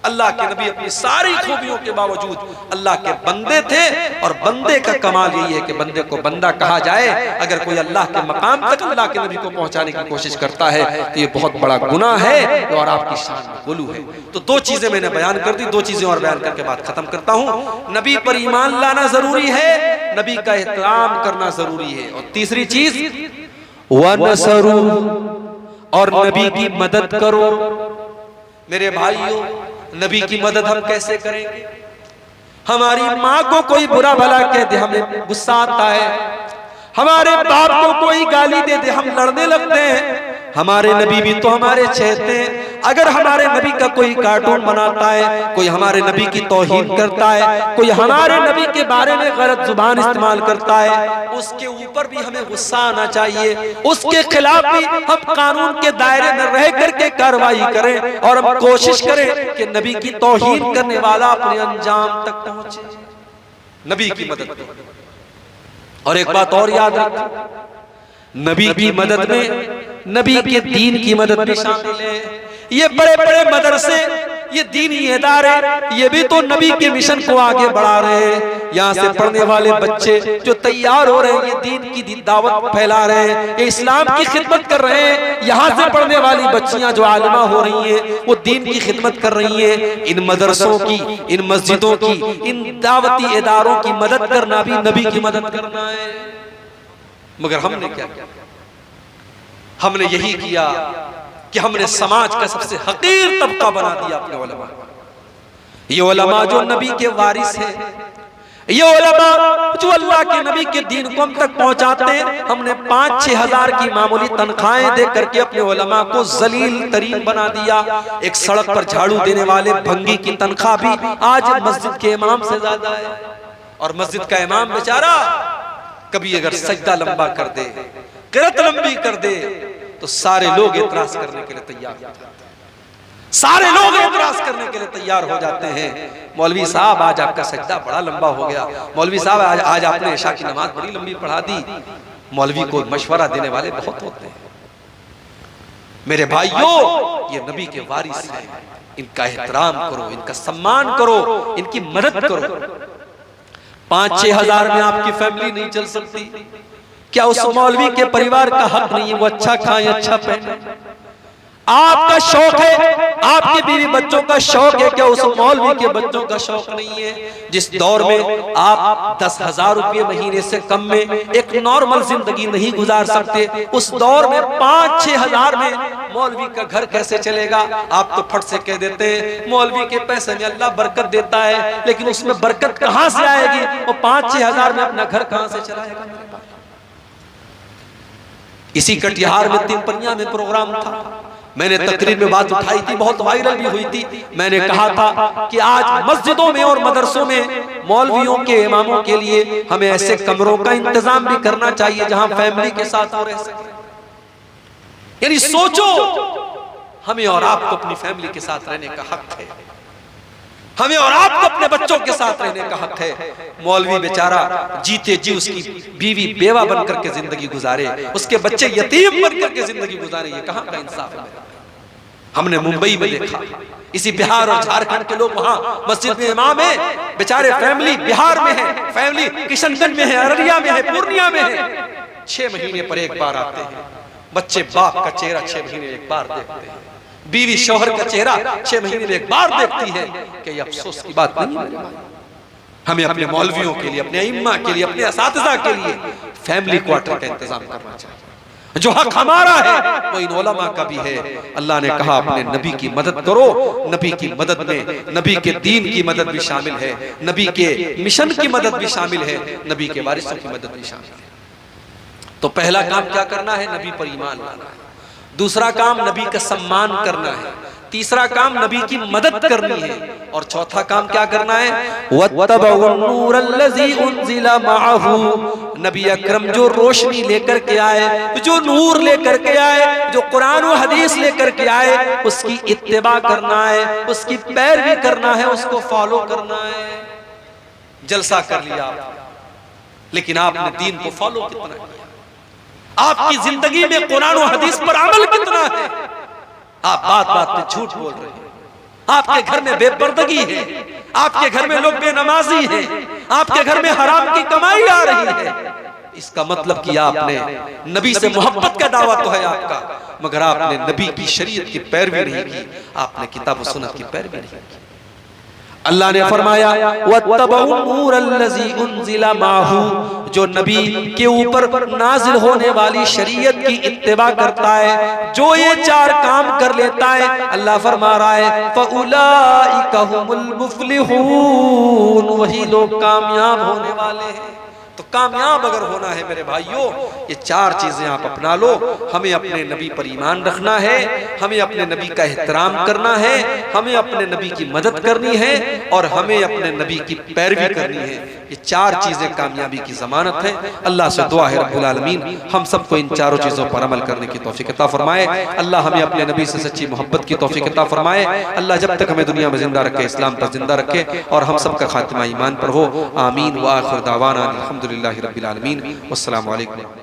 अल्लाह के नबी अपनी सारी खूबियों के बावजूद अल्लाह के बंदे थे और बंदे का कमाल यही है कि बंदे को बंदा कहा जाए। अगर कोई अल्लाह के मकाम तक अल्लाह के नबी को पहुंचाने की कोशिश करता है तो ये बहुत बड़ा गुनाह है और आपकी शान में गुलू है। तो दो चीजें मैंने बयान कर दी, दो चीजें और बयान करके बात खत्म करता हूं। नबी पर ईमान लाना जरूरी है, नबी का एहतराम करना जरूरी है, और तीसरी चीज वनसरू, और नबी की मदद करो। मेरे भाइयों, नबी की मदद हम कैसे करेंगे? हमारी माँ को कोई बुरा भला कह दे हमें गुस्सा आता है, हमारे बाप को कोई गाली दे दे हम लड़ने लगते हैं। हमारे नबी भी तो हमारे चहेते हैं। अगर हमारे नबी का कोई कार्टून बनाता है, कोई हमारे नबी की तौहीन करता है, कोई हमारे नबी के बारे में गलत जुबान इस्तेमाल करता है, उसके ऊपर भी हमें गुस्सा आना चाहिए। उसके खिलाफ भी हम कानून के दायरे में रह करके कार्रवाई करें और हम कोशिश करें कि नबी की तौहीन करने वाला अपने अंजाम तक पहुंचे। नबी की मदद करें। और एक बात और याद रखें, नबी की मदद में नबी के दीन की मदद भी शामिल है। ये बड़े बड़े मदरसे, ये दीनी इदारे ये भी तो नबी के मिशन को आगे बढ़ा रहे हैं। यहाँ से पढ़ने वाले बच्चे जो तैयार हो रहे हैं, ये दीन की दावत फैला रहे हैं, ये इस्लाम की खिदमत कर रहे हैं। यहाँ से पढ़ने वाली बच्चियां जो आलिमा हो रही हैं, वो दीन की खिदमत कर रही हैं। इन मदरसों की, इन मस्जिदों की, इन दावती इदारों की मदद करना भी नबी की मदद करना है। मगर हमने क्या किया? हमने यही किया कि हमने समाज का सबसे हकीर तबका बना दिया अपने उलमा। ये उलमा जो नबी के वारिस है, ये उलमा जो अल्लाह के नबी के दीन को हम तक पहुंचाते हैं, हमने 5-6 हजार की मामूली तनख्वाहें दे करके अपने उलमा को जलील तरीन बना दिया। एक सड़क पर झाड़ू देने वाले भंगी की तनख्वाह भी आज मस्जिद के इमाम से ज्यादा है। और मस्जिद का इमाम बेचारा कभी अगर सजदा लंबा कर दे, किरत लंबी कर दे, तो सारे लोग एतराज करने के लिए तैयार हो जाते हैं। सारे लोग एतराज करने के लिए तैयार हो जाते हैं। मौलवी साहब आज आपका सजदा बड़ा लंबा हो गया, मौलवी साहब आज आपने इशा की नमाज बड़ी लंबी पढ़ा दी। मौलवी को मशवरा देने वाले बहुत होते हैं। मेरे भाइयों, ये नबी के वारिस हैं, इनका एहतराम करो, इनका सम्मान करो, इनकी मदद करो। 5-6 हजार में आपकी फैमिली नहीं चल सकती। क्या उस मौलवी के परिवार का हक नहीं है वो अच्छा खाएं, अच्छा पहने? आपका शौक है, आपके बीवी बच्चों का शौक है, क्या उस मौलवी के बच्चों का शौक नहीं है? जिस दौर में आप 10,000 रुपये महीने से कम में एक नॉर्मल जिंदगी नहीं गुजार सकते, उस दौर में 5-6 हजार में मौलवी का घर कैसे चलेगा? आप तो फट से कह देते हैं मौलवी के पैसे में अल्लाह बरकत देता है, लेकिन उसमें बरकत कहां से आएगी? वो 5-6 हजार में अपना घर कहां से चलाएगा? इसी कटिहार में 3 परियां में प्रोग्राम था, मैंने तकरीर में बात उठाई थी, बहुत वायरल भी हुई थी। मैंने कहा था कि आज मस्जिदों में और मदरसों में मौलवियों के इमामों के लिए हमें ऐसे कमरों का इंतजाम भी करना चाहिए जहां फैमिली के साथ रह सके। यानी सोचो, हमें और आपको अपनी फैमिली के साथ रहने का हक है, हमें और आपको अपने बच्चों के साथ रहने का हक है। मौलवी बेचारा जीते जी उसकी बीवी बेवा बनकर के जिंदगी गुजारे, उसके बच्चे यतीम बनकर के जिंदगी गुजारे, ये कहां का इंसाफ है? हमने मुंबई में देखा, इसी बिहार और झारखंड के लोग वहां मस्जिद में इमाम है, बेचारे फैमिली बिहार में है, फैमिली किशनगंज में है, अररिया में है, पूर्णिया में है, 6 महीने पर एक बार आते हैं। बच्चे बाप का चेहरा 6 महीने एक बार देखते हैं, बीवी शौहर का चेहरा 6 महीने में एक बार देखती है। कि ये अफसोस की बात नहीं? हमें अपने मौलवियों के लिए, अपने इम्मा के लिए, अपने असातिज़ा के लिए फैमिली क्वार्टर का इंतजाम करना चाहिए। जो हक हमारा है वो इन उलमा का भी है। अल्लाह ने कहा अपने नबी की मदद करो, नबी की मदद में नबी के दीन की मदद भी शामिल है, नबी के मिशन की मदद भी शामिल है, नबी के वारिसों की मदद भी शामिल है। तो पहला काम क्या करना है? नबी पर ईमान लाना है। दूसरा काम नबी का सम्मान करना है। तीसरा काम नबी की मदद करनी है। और चौथा काम क्या करना है? नबी अकरम जो रोशनी लेकर के आए, जो नूर लेकर के आए, जो कुरान और हदीस लेकर के आए, उसकी इत्तिबा करना है, उसकी पैरवी करना है, उसको फॉलो करना है। जलसा कर लिया लेकिन आपने दीन को फॉलो कितना किया? आपकी जिंदगी में कुरान और हदीस पर अमल कितना है? आप बात बात में झूठ बोल रहे हैं, आपके घर में बेपर्दगी है, आपके घर में लोग बेनमाजी हैं, आपके घर में हराम की कमाई आ रही है। इसका मतलब कि आपने नबी से मोहब्बत का दावा तो है आपका, मगर आपने नबी की शरीयत की पैरवी नहीं की, आपने किताब और सुन्नत की पैरवी नहीं की। अल्लाह ने फरमाया जो नबी के ऊपर नाजिल होने वाली शरीयत की इत्तिबा करता है, जो ये 4 काम कर लेता है, अल्लाह फरमा रहा है फउलाइका हुमुल मुफलिहून, वही लोग कामयाब होने वाले हैं। तो कामयाब अगर होना है मेरे भाइयों, ये 4 चीजें आप अपना लो। हमें अपने नबी पर ईमान रखना है, हमें अपने नबी का एहतराम करना है, हमें अपने नबी की मदद करनी है और हमें अपने नबी की पैरवी करनी है। ये 4 चीजें कामयाबी की जमानत है। अल्लाह से दुआ है रब्बुल आलमीन हम सबको इन 4 चीजों पर अमल करने की तौफीक अता फरमाए। अल्लाह हमें अपने नबी से सच्ची मोहब्बत की तौफीक अता फरमाए। अल्लाह जब तक हमें दुनिया में जिंदा रखे, इस्लाम पर जिंदा रखे और हम सबका खात्मा ईमान पर हो। आमीन व आखिर दावाना अल्हम्दुलिल्लाहि रब्बिल आलमीन। वस्सलामु अलैकुम।